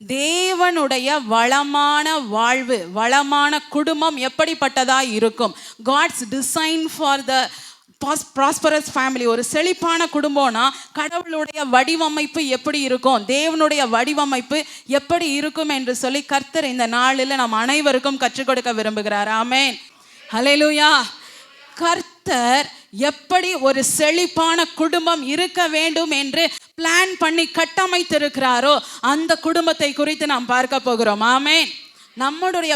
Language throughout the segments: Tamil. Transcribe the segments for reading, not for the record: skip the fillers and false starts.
தேவனுடைய வளமான வாழ்வு, வளமான குடும்பம் எப்படிப்பட்டதா இருக்கும்? God's design for the prosperous family. ஒரு செழிப்பான குடும்பம்னா கடவுளுடைய வடிவமைப்பு எப்படி இருக்கும், தேவனுடைய வடிவமைப்பு எப்படி இருக்கும் என்று சொல்லி கர்த்தர் இந்த நாளில் நம் அனைவருக்கும் கற்றுக் கொடுக்க விரும்புகிறார். ஆமென், ஹல்லேலூயா. கர்த்தர் எப்படி ஒரு செழிப்பான குடும்பம் இருக்க வேண்டும் என்று பிளான் பண்ணி கட்டமைத்திருக்கிறாரோ அந்த குடும்பத்தை குறித்து நாம் பார்க்க போகிறோம். ஆமென். நம்முடைய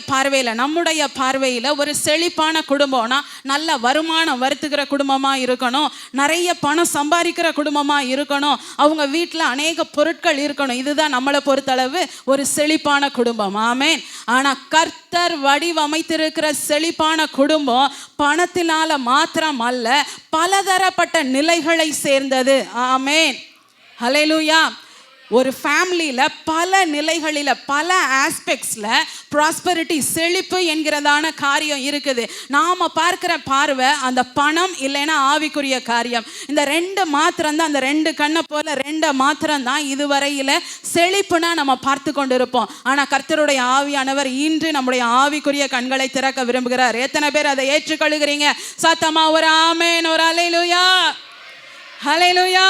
பார்வையில் ஒரு செழிப்பான குடும்பம்னா நல்ல வருமானம் வருத்துகிற குடும்பமாக இருக்கணும், நிறைய பணம் சம்பாதிக்கிற குடும்பமாக இருக்கணும், அவங்க வீட்டில் அநேக பொருட்கள் இருக்கணும். இதுதான் நம்மளை பொறுத்தளவு ஒரு செழிப்பான குடும்பம். ஆமென். ஆனால் கர்த்தர் வடிவமைத்திருக்கிற செழிப்பான குடும்பம் பணத்தினால மாத்திரம் அல்ல, பலதரப்பட்ட நிலைகளை சேர்ந்தது. ஆமென், ஹல்லேலூயா. ஒரு ஃபேமிலியில் பல நிலைகளில் பல ஆஸ்பெக்ட்ஸில் ப்ராஸ்பரிட்டி, செழிப்பு என்கிறதான காரியம் இருக்குது. நாம் பார்க்குற பார்வை அந்த பணம் இல்லைன்னா ஆவிக்குரிய காரியம். இந்த ரெண்டு மாத்திரம்தான், அந்த ரெண்டு கண்ணை போல ரெண்டு மாத்திரம்தான் இதுவரையில் செழிப்புனா நம்ம பார்த்து கொண்டு இருப்போம். ஆனால் கர்த்தருடைய ஆவியானவர் இன்று நம்முடைய ஆவிக்குரிய கண்களை திறக்க விரும்புகிறார். எத்தனை பேர் அதை ஏற்றுக்கொள்கிறீங்க? சத்தமா ஒரு ஆமென், ஒரு ஹல்லேலூயா, ஹல்லேலூயா,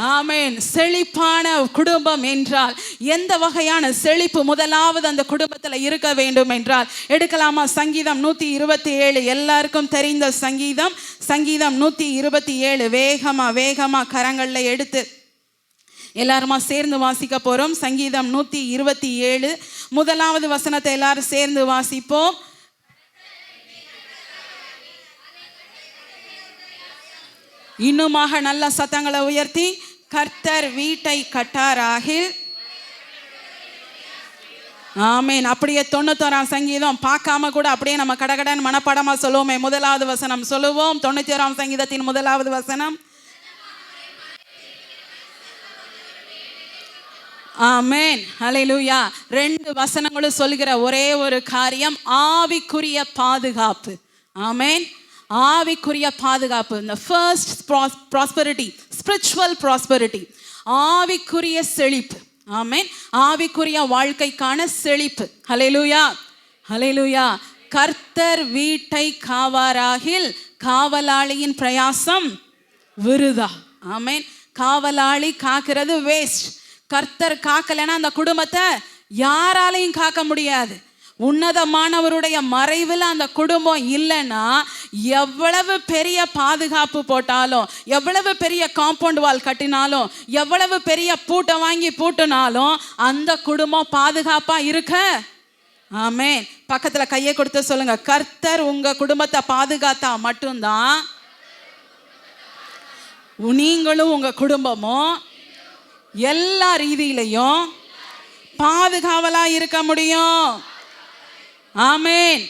ஆமென். செழிப்பான குடும்பம் என்றால் எந்த வகையான செழிப்பு முதலாவது அந்த குடும்பத்தில் இருக்க வேண்டும் என்றால் எடுக்கலாமா? சங்கீதம் 127, எல்லாருக்கும் தெரிந்த சங்கீதம் 127. வேகமா கரங்களில் எடுத்து எல்லாருமா சேர்ந்து வாசிக்க போறோம். சங்கீதம் 127 முதலாவது வசனத்தை எல்லாரும் சேர்ந்து வாசிப்போம். இன்னுமாக நல்ல சத்தங்களை உயர்த்தி, கர்த்தர் வீட்டை கட்டாராகில். ஆமென். அப்படியே 91 சங்கீதம் பார்க்காம கூட அப்படியே நம்ம கடகடன் மனப்பாடமா சொல்லுவோமே. முதலாவது வசனம் சொல்லுவோம். 91 சங்கீதத்தின் முதலாவது வசனம். ஆமென், ஹல்லேலூயா. 2 வசனங்களும் சொல்கிற ஒரே ஒரு காரியம், ஆவிக்குரிய பாதுகாப்பு. ஆமென், ஆவிக்குரிய பாதுகாப்பு. இந்த ஃபர்ஸ்ட் ப்ராஸ்பரிட்டி, ஸ்பிரிச்சுவல் ப்ராஸ்பரிட்டி, ஆவிக்குரிய செழிப்பு. ஆமென், ஆவிக்குரிய வாழ்க்கைக்கான செழிப்பு. ஹல்லேலூயா, ஹல்லேலூயா. கர்த்தர் வீட்டை காவாராகில் காவலாளியின் பிரயாசம் விருதா. ஆமென். காவலாளி காக்கிறது வேஸ்ட். கர்த்தர் காக்கலைன்னா அந்த குடும்பத்தை யாராலையும் காக்க முடியாது. உன்னதமானவருடைய மறைவில் அந்த குடும்பம் இல்லைன்னா எவ்வளவு பெரிய பாதுகாப்பு போட்டாலும், எவ்வளவு பெரிய காம்பவுண்ட் வால் கட்டினாலும், எவ்வளவு பெரிய பூட்டை வாங்கி பூட்டினாலும் அந்த குடும்பம் பாதுகாப்பா இருக்க. ஆமென். பக்கத்துல கையை கொடுத்து சொல்லுங்க, கர்த்தர் உங்க குடும்பத்தை பாதுகாத்தா மட்டும்தான் நீங்களும் உங்க குடும்பமும் எல்லா ரீதியிலையும் பாதுகாவலா இருக்க முடியும். ஆமென்.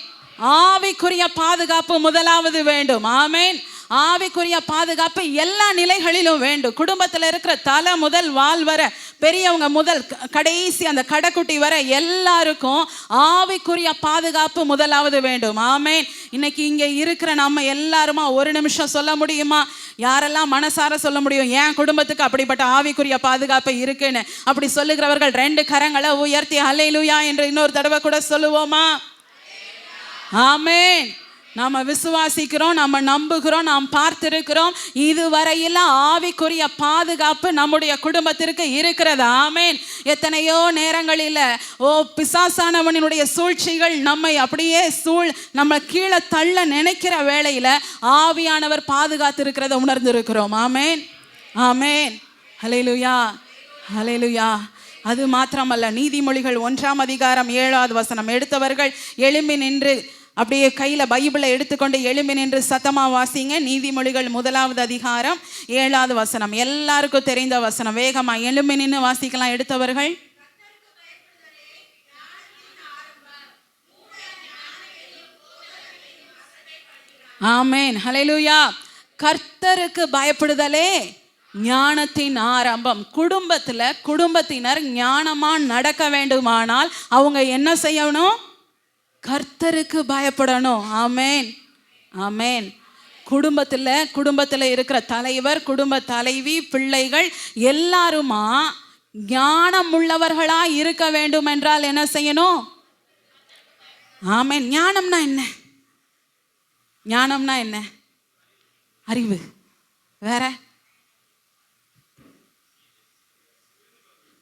ஆவிக்குரிய பாதுகாப்பு முதலாவது வேண்டும். ஆமென். ஆவிக்குரிய பாதுகாப்பு எல்லா நிலைகளிலும் வேண்டும். குடும்பத்தில் இருக்கிற தலை முதல் வால் வர, பெரியவங்க முதல் கடைசி அந்த கடைக்குட்டி வர எல்லாருக்கும் ஆவிக்குரிய பாதுகாப்பு முதலாவது வேண்டும். ஆமென். இன்னைக்கு இங்கே இருக்கிற நம்ம எல்லாருமா ஒரு நிமிஷம் சொல்ல முடியுமா? யாரெல்லாம் மனசார சொல்ல முடியும் என் குடும்பத்துக்கு அப்படிப்பட்ட ஆவிக்குரிய பாதுகாப்பு இருக்குன்னு? அப்படி சொல்லுகிறவர்கள் 2 கரங்களை உயர்த்தி ஹல்லேலூயா என்று இன்னொரு தடவை கூட சொல்லுவோமா? ஆமென். நாம விசுவாசிக்கிறோம், நம்ம நம்புகிறோம், நாம் பார்த்திருக்கிறோம். இதுவரையில் ஆவிக்குரிய பாதுகாப்பு நம்முடைய குடும்பத்திற்கு இருக்கிறது. ஆமென். எத்தனையோ நேரங்களில் பிசாசானவனுடைய சூழ்ச்சிகள் நம்மை அப்படியே நம்ம கீழே தள்ள நினைக்கிற வேளையில் ஆவியானவர் பாதுகாத்திருக்கிறத உணர்ந்திருக்கிறோம். ஆமென், ஆமென், ஹல்லேலூயா, ஹல்லேலூயா. அது மாத்திரமல்ல, நீதிமொழிகள் 1 அதிகாரம் 7வது வசனம் எடுத்தவர்கள் எழும்பி நின்று, அப்படியே கையில் பைபிளை எடுத்துக்கொண்டு எழும்பி நின்று சத்தமா வாசிங்க. நீதிமொழிகள் 1 அதிகாரம் 7வது வசனம், எல்லாருக்கும் தெரிந்த வசனம். வேகமா எழும்பி நின்று வாசிக்கலாம் எடுத்தவர்கள். ஆமென், ஹல்லேலூயா. கர்த்தருக்கு பயப்படுதலே ஞானத்தின் ஆரம்பம். குடும்பத்தினர் ஞானமா நடக்க வேண்டுமானால் அவங்க என்ன செய்யணும்? கர்த்தருக்கு பயப்படணும். ஆமென், ஆமென். குடும்பத்தில் இருக்கிற தலைவர், குடும்ப தலைவி, பிள்ளைகள் எல்லாருமா ஞானம் உள்ளவர்களா இருக்க வேண்டும் என்றால் என்ன செய்யணும்? ஆமென். ஞானம்னா என்ன? ஞானம்னா என்ன? அறிவு. வேற?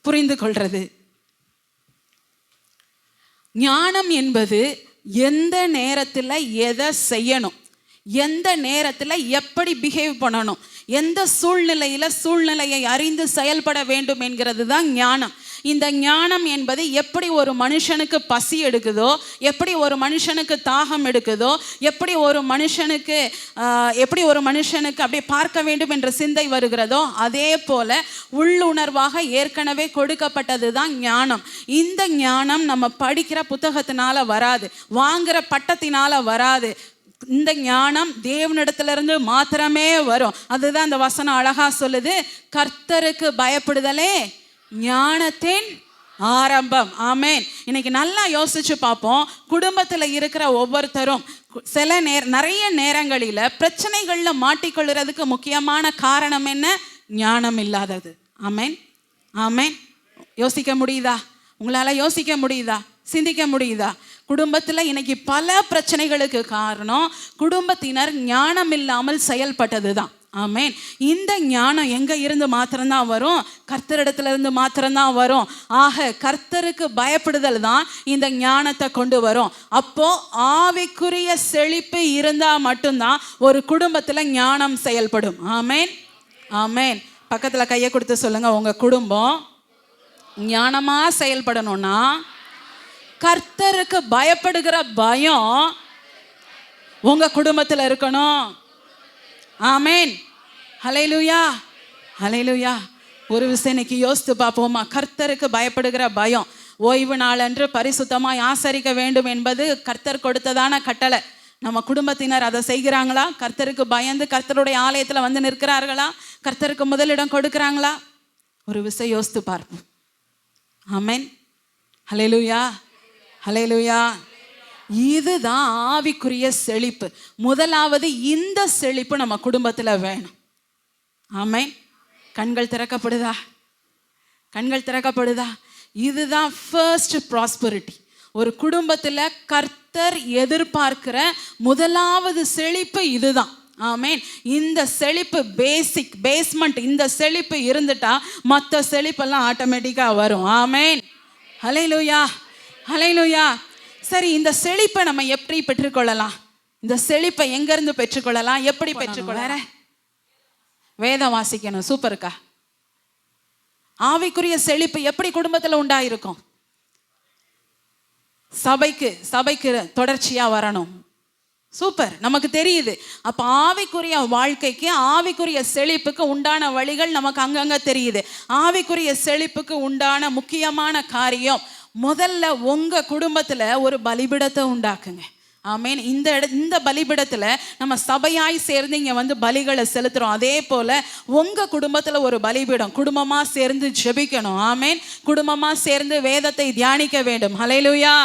புரிந்து கொள்றது. ஞானம் என்பது எந்த நேரத்தில் எதை செய்யணும், எந்த நேரத்தில் எப்படி பிஹேவ் பண்ணணும், எந்த சூழ்நிலையை அறிந்து செயல்பட வேண்டும் என்கிறது தான் ஞானம். இந்த ஞானம் என்பது எப்படி ஒரு மனுஷனுக்கு பசி எடுக்குதோ, எப்படி ஒரு மனுஷனுக்கு தாகம் எடுக்குதோ, எப்படி ஒரு மனுஷனுக்கு அப்படியே பார்க்க வேண்டும் என்ற சிந்தை வருகிறதோ, அதே போல உள்ளுணர்வாக ஏற்கனவே கொடுக்கப்பட்டது தான் ஞானம். இந்த ஞானம் நம்ம படிக்கிற புத்தகத்தினால வராது, வாங்குற பட்டத்தினால வராது. இந்த ஞானம் தேவனிடத்திலிருந்து மாத்திரமே வரும். அதுதான் அந்த வசனம் அழகா சொல்லுது, கர்த்தருக்கு பயப்படுதலே ஞானத்தின் ஆரம்பம். ஆமென். இன்னைக்கு நல்லா யோசிச்சு பார்ப்போம். குடும்பத்தில் இருக்கிற ஒவ்வொருத்தரும் நிறைய நேரங்களில் பிரச்சனைகள்ல மாட்டிக்கொள்றதுக்கு முக்கியமான காரணம் என்ன? ஞானம் இல்லாதது. ஆமென். ஆமென். யோசிக்க முடியுதா? உங்களால யோசிக்க முடியுதா? சிந்திக்க முடியுதா? குடும்பத்தில் இன்னைக்கு பல பிரச்சனைகளுக்கு காரணம் குடும்பத்தினர் ஞானம் இல்லாமல் செயல்பட்டது தான். ஆமென். இந்த ஞானம் எங்க இருந்து மாத்திரம்தான் வரும்? கர்த்தரிடத்துல இருந்து மாத்திரம்தான் வரும். ஆக கர்த்தருக்கு பயப்படுதல் தான் இந்த ஞானத்தை கொண்டு வரும். அப்போ ஆவிக்குரிய செழிப்பு இருந்தா மட்டும்தான் ஒரு குடும்பத்துல ஞானம் செயல்படும். ஆமென். ஆமென். பக்கத்துல கையை கொடுத்து சொல்லுங்க, உங்க குடும்பம் ஞானமா செயல்படணும்னா கர்த்தருக்கு பயப்படுகிற பயம் உங்க குடும்பத்துல இருக்கணும். ஆமென். ஹல்லேலூயா. ஹல்லேலூயா. ஒரு விஷயம் இன்னைக்கு யோசித்து பார்ப்போமா? கர்த்தருக்கு பயப்படுகிற பயம். ஓய்வு நாள் அன்று பரிசுத்தமாய் ஆசரிக்க வேண்டும் என்பது கர்த்தர் கொடுத்ததான கட்டளை. நம்ம குடும்பத்தினர் அதை செய்கிறாங்களா? கர்த்தருக்கு பயந்து கர்த்தருடைய ஆலயத்துல வந்து நிற்கிறார்களா? கர்த்தருக்கு முதலிடம் கொடுக்கிறாங்களா? ஒரு விஷயம் யோசித்து பார்ப்போம். ஆமென். ஹல்லேலூயா. ஹல்லேலூயா. இதுதான் ஆவிக்குரிய செழிப்பு. முதலாவது இந்த செழிப்பு நம்ம குடும்பத்துல வேணும். ஆமென். கண்கள் திறக்கப்படுதா? கண்கள் திறக்கப்படுதா? இதுதான் ஃபர்ஸ்ட் ப்ராஸ்பரிட்டி. ஒரு குடும்பத்துல கர்த்தர் எதிர்பார்க்கிற முதலாவது செழிப்பு இதுதான். ஆமென். இந்த செழிப்பு பேஸ்மெண்ட், இந்த செழிப்பு இருந்துட்டா மற்ற செழிப்பெல்லாம் ஆட்டோமேட்டிக்கா வரும். ஆமென். ஹல்லேலூயா. ஹல்லேலூயா. சரி, இந்த செழிப்பை நம்ம எப்படி பெற்றுக்கொள்ளலாம்? இந்த செழிப்பை எங்க இருந்து பெற்றுக்கொள்ளலாம்? எப்படி பெற்றுக்கொள்ள? வேதம் வாசிக்கணும். சூப்பருக்கா. ஆவிக்குரிய செழிப்பு எப்படி குடும்பத்துல உண்டாயிருக்கும்? சபைக்கு தொடர்ச்சியா வரணும். சூப்பர். நமக்கு தெரியுது. அப்ப ஆவிக்குரிய வாழ்க்கைக்கு, ஆவிக்குரிய செழிப்புக்கு உண்டான வழிகள் நமக்கு அங்கங்க தெரியுது. ஆவிக்குரிய செழிப்புக்கு உண்டான முக்கியமான காரியம், முதல்ல உங்க குடும்பத்துல ஒரு பலிபீடத்தை உண்டாக்குங்க. ஆமென். இந்த பலிபீடத்துல நம்ம சபையாய் சேர்ந்து இங்க வந்து பலிகளை செலுத்துறோம். அதே போல உங்க குடும்பத்துல ஒரு பலிபீடம், குடும்பமா சேர்ந்து ஜெபிக்கணும். ஆமென். குடும்பமா சேர்ந்து வேதத்தை தியானிக்க வேண்டும். ஹல்லேலூயா.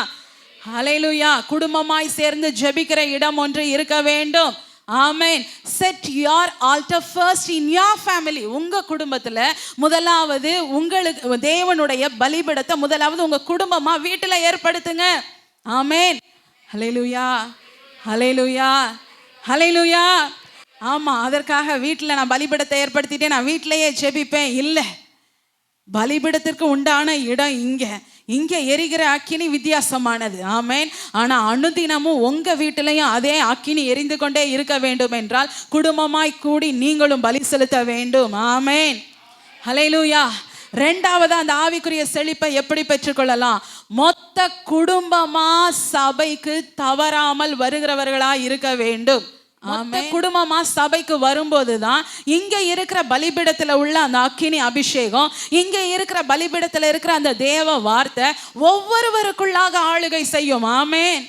ஹல்லேலூயா. குடும்பமாய் சேர்ந்து ஜெபிக்கிற இடம் ஒன்று இருக்க வேண்டும். Amen. Set your altar first in your family. உங்க குடும்பத்துல முதலாவது உங்களுக்கு தேவனுடைய பலிபீடத்தை முதலாவது உங்க குடும்பமா வீட்டுல ஏற்படுத்துங்க. ஆமென். ஹல்லேலூயா. ஹல்லேலூயா. ஹல்லேலூயா. ஆமா, அதற்காக வீட்டுல நான் பலிபீடத்தை ஏற்படுத்திட்டேன், நான் வீட்டிலேயே ஜெபிப்பேன் இல்ல. பலிபீடத்திற்கு உண்டான இடம் இங்க எரிகிற அக்கினி வித்தியாசமானது. ஆமென். ஆனா அனுதினமும் உங்க வீட்டிலையும் அதே அக்கினி எரிந்து கொண்டே இருக்க வேண்டும் என்றால் குடும்பமாய் கூடி நீங்களும் பலி செலுத்த வேண்டும். ஆமென். ஹல்லேலூயா. ரெண்டாவது, அந்த ஆவிக்குரிய செழிப்பை எப்படி பெற்றுக்கொள்ளலாம்? மொத்த குடும்பமா சபைக்கு தவறாமல் வருகிறவர்களா இருக்க வேண்டும். குடும்பமா சபைக்கு வரும்போதுதான் இங்க இருக்கிற பலிபீடத்துல உள்ள அந்த அக்கினி அபிஷேகம், இங்க இருக்கிற பலிபீடத்துல இருக்கிற அந்த தேவ வார்த்தை ஒவ்வொருவருக்குள்ளாக ஆளுகை செய்யும். ஆமென்.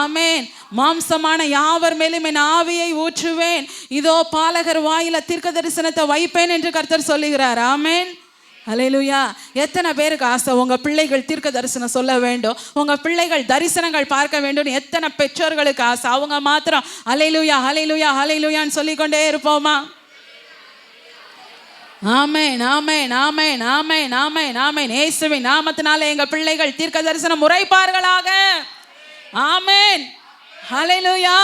ஆமென். மாம்சமான யாவர் மேலும் என் ஆவியை ஊற்றுவேன், இதோ பாலகர் வாயில தீர்க்க தரிசனத்தை வைப்பேன் என்று கர்த்தர் சொல்லுகிறார். ஆமென். ஹல்லேலூயா. எத்தனை பேருக்கு ஆசை உங்க பிள்ளைகள் தீர்க்க தரிசனம் சொல்ல வேண்டும், உங்க பிள்ளைகள் தரிசனங்கள் பார்க்க வேண்டும்? எத்தனை பெற்றோர்களுக்கு ஆசை? அவங்க மாத்திரம் ஹல்லேலூயா ஹல்லேலூயா ஹல்லேலூயான்னு சொல்லிக்கொண்டே இருப்போமா? ஆமென், ஆமென், ஆமென், ஆமென், ஆமென், ஆமென். இயேசுவின் நாமத்தினால எங்க பிள்ளைகள் தீர்க்க தரிசனம் உரைப்பார்களாக. ஆமென், ஹல்லேலூயா.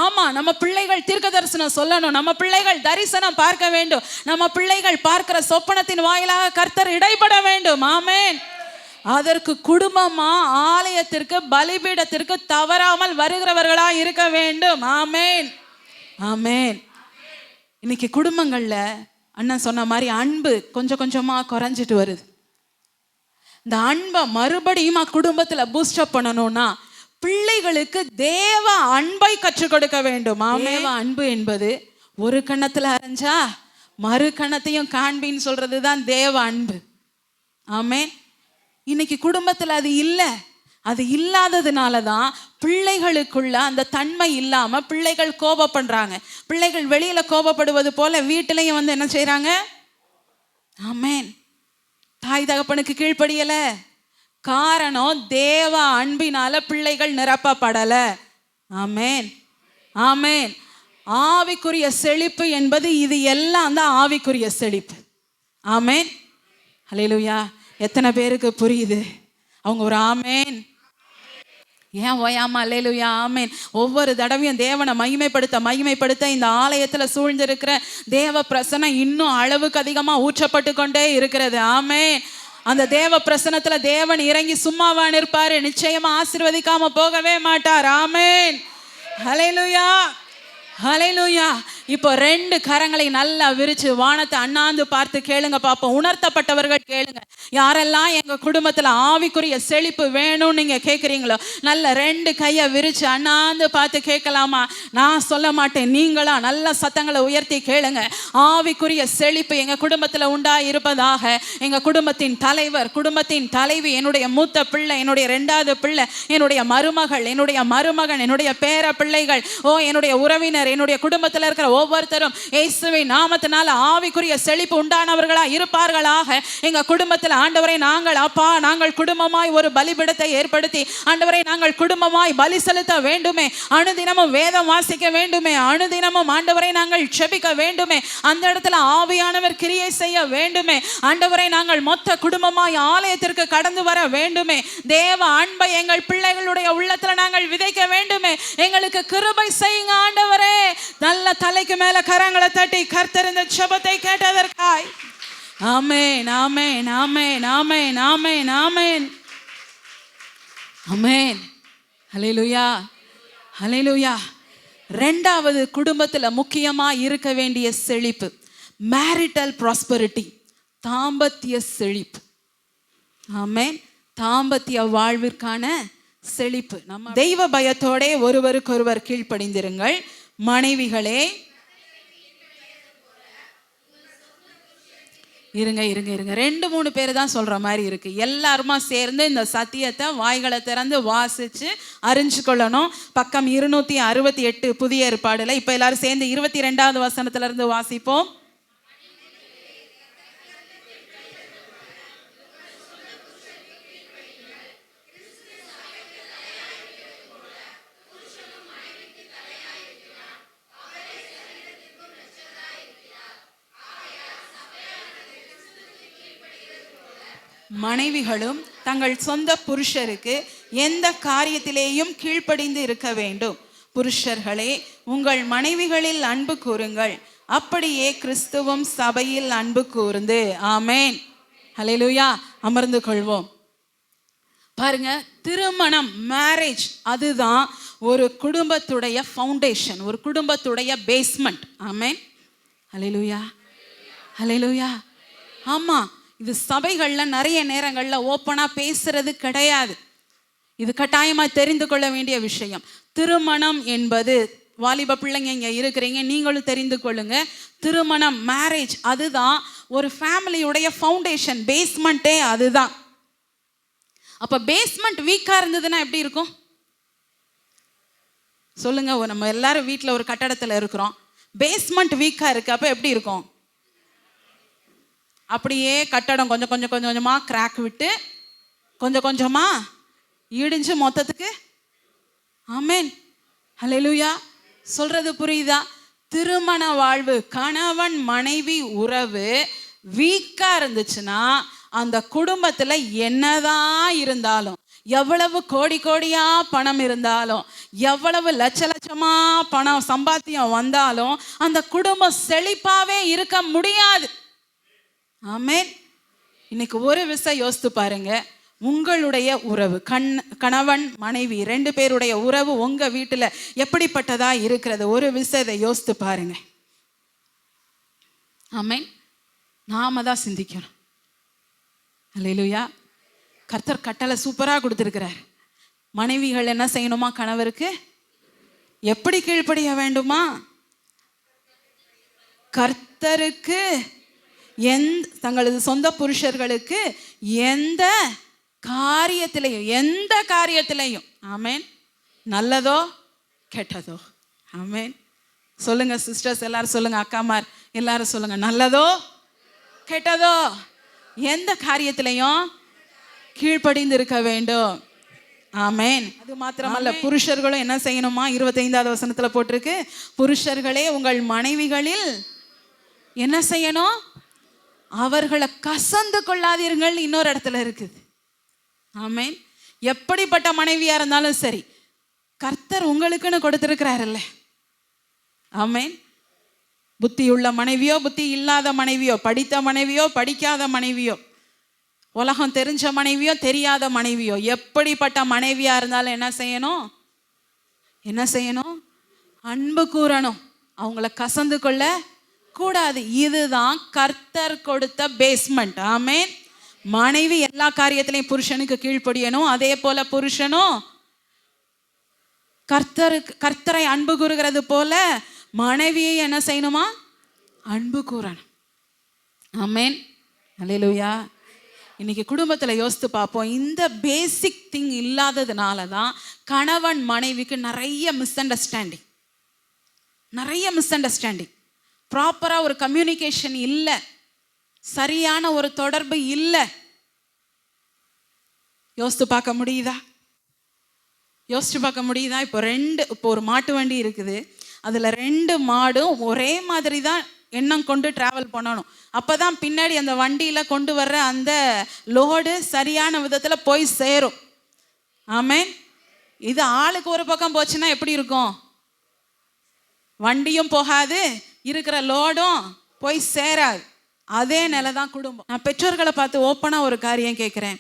ஆமா, நம்ம பிள்ளைகள் தீர்க்க தரிசனம் சொல்லணும். நம்ம பிள்ளைகள் தரிசனம் பார்க்க வேண்டும். நம்ம பிள்ளைகள் பார்க்கிற சொப்பனத்தின் வாயிலாக கர்த்தர் இடைப்பட வேண்டும். ஆமென். அதற்கு குடும்பமா ஆலயத்திற்கு பலிபீடத்திற்கு தவறாமல் வருகிறவர்களா இருக்க வேண்டும். ஆமென், ஆமென். இன்னைக்கு குடும்பங்கள்ல அண்ணன் சொன்ன மாதிரி அன்பு கொஞ்சம் கொஞ்சமா குறைஞ்சிட்டு வருது. இந்த அன்பை மறுபடியும் குடும்பத்துல பூஸ்டப் பண்ணணும்னா பிள்ளைகளுக்கு தேவ அன்பை கற்றுக் கொடுக்க வேண்டும். தேவ அன்பு என்பது ஒரு கண்ணத்துல அரைஞ்சா மறு கண்ணத்தையும் காண்பின்னு சொல்றதுதான் தேவ அன்பு. ஆமென். இன்னைக்கு குடும்பத்துல அது இல்லை. அது இல்லாததுனாலதான் பிள்ளைகளுக்குள்ள அந்த தன்மை இல்லாம பிள்ளைகள் கோபப்படுறாங்க. பிள்ளைகள் வெளியில கோபப்படுவது போல வீட்டிலையும் என்ன செய்யறாங்க? ஆமென். தாய் தகப்பனுக்கு கீழ்ப்படியல. காரணம் தேவ அன்பினால பிள்ளைகள் நிரப்பப்படல. ஆமென், ஆமென். ஆவிக்குரிய செழிப்பு என்பது இது எல்லாம் தான் ஆவிக்குரிய செழிப்பு. ஆமென், ஹல்லேலூயா. எத்தனை பேருக்கு புரியுது? அவங்க ஒரு ஆமென். ஏன் ஓயாம அல்லேலூயா ஆமென். ஒவ்வொரு தடவையும் தேவனை மகிமைப்படுத்த இந்த ஆலயத்துல சூழ்ந்திருக்கிற தேவ பிரசன்னம் இன்னும் அளவுக்கு அதிகமா ஊற்றப்பட்டு கொண்டே இருக்கிறது. ஆமென். அந்த தேவ பிரசன்னத்துல தேவன் இறங்கி சும்மாவா நிற்பாரு? நிச்சயமா ஆசீர்வதிக்காம போகவே மாட்டார். ஆமென், ஹல்லேலூயா, ஹல்லேலூயா. இப்போ 2 கரங்களை நல்லா விரிச்சு வானத்தை அண்ணாந்து பார்த்து கேளுங்க பாப்போம். உணர்த்தப்பட்டவர்கள் கேளுங்க. யாரெல்லாம் எங்க குடும்பத்துல ஆவிக்குரிய செழிப்பு வேணும்னு நீங்க கேட்குறீங்களோ நல்ல 2 கையை விரிச்சு அண்ணாந்து பார்த்து கேட்கலாமா? நான் சொல்ல மாட்டேன், நீங்களா நல்ல சத்தங்களை உயர்த்தி கேளுங்க. ஆவிக்குரிய செழிப்பு எங்க குடும்பத்துல உண்டா இருப்பதாக. எங்க குடும்பத்தின் தலைவர், குடும்பத்தின் தலைவி, என்னுடைய மூத்த பிள்ளை, என்னுடைய 2வது பிள்ளை, என்னுடைய மருமகள், என்னுடைய மருமகன், என்னுடைய பேர பிள்ளைகள், என்னுடைய உறவினர், என்னுடைய குடும்பத்துல இருக்கிற ஒவ்வொருத்தரும் இயேசுவின் நாமத்தினால ஆவிக்குரிய செழிப்பு உண்டானவர்களா இருப்பார்களாக. எங்க குடும்பத்தில் ஆண்டவரை நாங்கள் குடும்பமாய் ஒரு பலிபீடத்தை ஏற்படுத்தி ஆண்டவரை நாங்கள் குடும்பமாய் பலி செலுத்த வேண்டுமே. அனுதினமும் வேதம் வாசிக்க வேண்டுமே. அனுதினமும் ஆண்டவரை நாங்கள் ஜெபிக்க வேண்டுமே. அந்த இடத்துல ஆவியானவர் கிரியை செய்ய வேண்டுமே. ஆண்டவரை நாங்கள் மொத்த குடும்பமாய் ஆலயத்திற்கு கடந்து வர வேண்டுமே. தேவ அன்பை எங்கள் பிள்ளைகளுடைய உள்ளத்துல நாங்கள் விதைக்க வேண்டுமே. எங்களுக்கு கிருபை செய்யுங்க ஆண்டவரே. நல்ல தலைக்கு மேல கரங்களை தட்டி கர்த்தர் இந்த ஜெபத்தை கேட்டதற்காய் ஆமென், ஆமென், ஆமென், ஆமென், ஆமென், ஆமென், ஆமென். ஹல்லேலூயா, ஹல்லேலூயா. 2வது குடும்பத்துல முக்கியமா இருக்க வேண்டிய செழிப்பு மேரிட்டல் ப்ராஸ்பரிட்டி, தாம்பத்திய செழிப்பு. ஆமென். தாம்பத்திய வாழ்விற்கான செழிப்பு. நம்ம தெய்வ பயத்தோட ஒருவருக்கொருவர் கீழ்ப்படிந்திருங்கள். மனைவிகளே இருங்க 2-3 பேர் தான் சொல்ற மாதிரி இருக்கு. எல்லாருமா சேர்ந்து இந்த சத்தியத்தை வாய்களை திறந்து வாசிச்சு அறிஞ்சு கொள்ளணும். பக்கம் 268 புதிய ஏற்பாடுல இப்ப எல்லாரும் சேர்ந்து 22வது வசனத்துல இருந்து வாசிப்போம். மனைவிகளும் தங்கள் சொந்த புருஷருக்கு எந்த காரியத்திலேயும் கீழ்ப்படிந்து இருக்க வேண்டும். புருஷர்களே, உங்கள் மனைவிகளில் அன்பு கூறுங்கள், அப்படியே கிறிஸ்துவும் சபையில் அன்பு கூர்ந்து. ஆமென், ஹல்லேலூயா. அமர்ந்து கொள்வோம். பாருங்க, திருமணம், மேரேஜ், அதுதான் ஒரு குடும்பத்துடைய ஃபவுண்டேஷன், ஒரு குடும்பத்துடைய பேஸ்மெண்ட். ஆமென், ஹல்லேலூயா, ஹல்லேலூயா. ஆமா, இது சபைகள்ல நிறைய நேரங்கள்ல ஓப்பனா பேசுறது கிடையாது. இது கட்டாயமா தெரிந்து கொள்ள வேண்டிய விஷயம். திருமணம் என்பது, வாலிப பிள்ளைங்க இங்க இருக்கிறீங்க, நீங்களும் தெரிந்து கொள்ளுங்க. திருமணம், மேரேஜ், அதுதான் ஒரு ஃபேமிலியுடைய ஃபவுண்டேஷன், பேஸ்மெண்ட்டே அதுதான். அப்ப பேஸ்மெண்ட் வீக்கா இருந்ததுன்னா எப்படி இருக்கும் சொல்லுங்க? நம்ம எல்லாரும் வீட்டில் ஒரு கட்டடத்துல இருக்கிறோம், பேஸ்மெண்ட் வீக்கா இருக்கு, அப்ப எப்படி இருக்கும்? அப்படியே கட்டடம் கொஞ்சம் கொஞ்சமா கிராக் விட்டு கொஞ்சம் கொஞ்சமா இடிஞ்சு மொத்தத்துக்கு. ஆமென், ஹல்லேலூயா. சொல்றது புரியுதா? திருமண வாழ்வு, கணவன் மனைவி உறவு வீக்கா இருந்துச்சுன்னா அந்த குடும்பத்துல என்னதான் இருந்தாலும், எவ்வளவு கோடி கோடியா பணம் இருந்தாலும், எவ்வளவு லட்ச லட்சமா பணம் சம்பாத்தியம் வந்தாலும் அந்த குடும்பம் செழிப்பாவே இருக்க முடியாது. ஆமென். இன்னைக்கு ஒரு விஷயம் யோசித்து பாருங்க, உங்களுடைய உறவு, கணவன் மனைவி 2 பேருடைய உறவு உங்க வீட்டுல எப்படிப்பட்டதா இருக்கிறது? ஒரு விஷயத்தை யோசித்து பாருங்க. ஆமென். நாம தான் சிந்திக்கணும். அல்லேலூயா. கர்த்தர் கட்டளை சூப்பரா கொடுத்திருக்கிறார். மனைவிகள் என்ன செய்யணுமா? கணவருக்கு எப்படி கீழ்ப்படிய வேண்டுமா? கர்த்தருக்கு தங்களது சொந்த புருஷர்களுக்கு எந்த காரியத்திலையும் ஆமென், நல்லதோ கெட்டதோ, ஆமென். சொல்லுங்க சிஸ்டர்ஸ் எல்லாரும் சொல்லுங்க, அக்காமார் எல்லாரும் சொல்லுங்க, நல்லதோ கெட்டதோ எந்த காரியத்திலையும் கீழ்ப்படிந்து இருக்க வேண்டும். ஆமென். அது மாத்திரமல்ல, புருஷர்களும் என்ன செய்யணுமா? 25வது வசனத்துல போட்டிருக்கு, புருஷர்களே உங்கள் மனைவிகளில் என்ன செய்யணும்? அவர்களை கசந்து கொள்ளாதீர்கள். இன்னொரு இடத்துல இருக்குது. ஆமென். எப்படிப்பட்ட மனைவியா இருந்தாலும் சரி, கர்த்தர் உங்களுக்குன்னு கொடுத்திருக்கிறாருல்ல. ஆமென். புத்தியுள்ள மனைவியோ புத்தி இல்லாத மனைவியோ, படித்த மனைவியோ படிக்காத மனைவியோ, உலகம் தெரிஞ்ச மனைவியோ தெரியாத மனைவியோ, எப்படிப்பட்ட மனைவியா இருந்தாலும் என்ன செய்யணும்? அன்பு கூறணும். அவங்கள கசந்து கொள்ள கூடாது. இதுதான் கர்த்தர் கொடுத்த பேஸ்மெண்ட். ஆமென். மனைவி எல்லா காரியத்திலையும் புருஷனுக்கு கீழ்ப்படியணும். அதே போல புருஷனும் கர்த்தரை அன்பு கூறுகிறது போல மனைவியை என்ன செய்யணுமா? அன்பு கூறணும். ஆமென். அல்லேலூயா. இன்னைக்கு குடும்பத்துல யோசித்து பார்ப்போம். இந்த பேசிக் திங் இல்லாததுனால தான் கணவன் மனைவிக்கு நிறைய மிஸ் அண்டர்ஸ்டாண்டிங், ப்ராப்பரா ஒரு கம்யூனிகேஷன் இல்லை, சரியான ஒரு தொடர்பு இல்லை. யோசிச்சு பார்க்க முடியுதா? இப்போ ஒரு மாட்டு வண்டி இருக்குது. அதுல 2 மாடும் ஒரே மாதிரி தான் எண்ணம் கொண்டு டிராவல் பண்ணணும். அப்பதான் பின்னாடி அந்த வண்டியில கொண்டு வர்ற அந்த லோடு சரியான விதத்துல போய் சேரும். ஆமென். இது ஆளுக்கு ஒரு பக்கம் போச்சுன்னா எப்படி இருக்கும்? வண்டியும் போகாது, இருக்கிற லோடும் போய் சேராது. அதே நிலை தான் குடும்பம். நான் பெற்றோர்களை பார்த்து ஓப்பனா ஒரு காரியம் கேட்கிறேன்.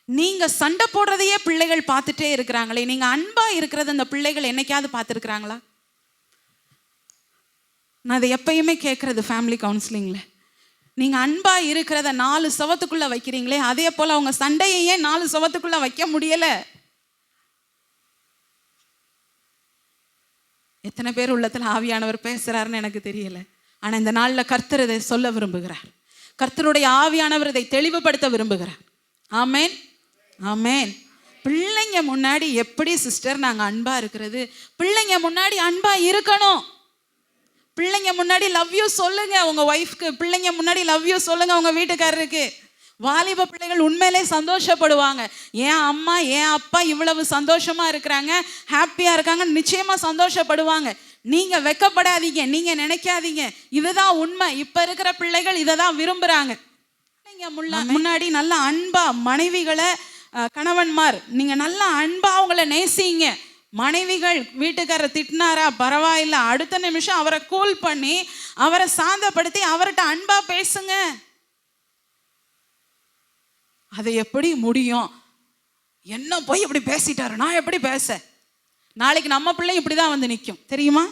நீங்க சண்டை போடுறதையே பிள்ளைகள் பார்த்துட்டே இருக்கிறாங்களே, நீங்க அன்பா இருக்கிறது அந்த பிள்ளைகள் என்னைக்காவது பார்த்துருக்குறாங்களா? நான் அதை எப்பயுமே கேட்கறது ஃபேமிலி கவுன்சிலிங்ல, நீங்க அன்பா இருக்கிறத 4 சுவத்துக்குள்ள வைக்கிறீங்களே, அதே போல அவங்க சண்டையே 4 சுவத்துக்குள்ள வைக்க முடியல. எத்தனை பேர் உள்ளத்துல ஆவியானவர் பேசுறாருன்னு எனக்கு தெரியல. ஆனா இந்த நாள்ல கர்த்தர் இதை சொல்ல விரும்புகிறார். கர்த்தருடைய ஆவியானவர் இதை தெளிவுபடுத்த விரும்புகிறார். ஆமென். ஆமென். பிள்ளைங்க முன்னாடி எப்படி சிஸ்டர் நாங்க அன்பா இருக்கிறது? பிள்ளைங்க முன்னாடி அன்பா இருக்கணும். பிள்ளைங்க முன்னாடி லவ் யூ சொல்லுங்க உங்க ஒய்ஃப்க்கு. பிள்ளைங்க முன்னாடி லவ் யூ சொல்லுங்க உங்க வீட்டுக்காரருக்கு. வாலிப பிள்ளைகள் உண்மையிலே சந்தோஷப்படுவாங்க. என் அம்மா என் அப்பா இவ்வளவு சந்தோஷமா இருக்கிறாங்க, ஹாப்பியா இருக்காங்க, நிச்சயமா சந்தோஷப்படுவாங்க. நீங்க வெக்கப்படாதீங்க, நீங்க நினைக்காதீங்க, இதுதான் உண்மை. இப்ப இருக்கிற பிள்ளைகள் இதை தான் விரும்புறாங்க. நீங்க முன்னாடி நல்ல அன்பா மனைவிகளை, கணவன்மார் நீங்க நல்ல அன்பா அவங்கள நேசிங்க. மனைவிகள் வீட்டுக்காரர் திட்டினாரா பரவாயில்ல, அடுத்த நிமிஷம் அவரை கூல் பண்ணி அவரை சாந்தப்படுத்தி அவர்கிட்ட அன்பா பேசுங்க. அது எப்படி முடியும்? என்ன போய் இப்படி பேசிட்டாரு, நான் எப்படி பேச? நாளைக்கு நம்ம பிள்ளை இப்படிதான் வந்து நிற்கும் தெரியுமா?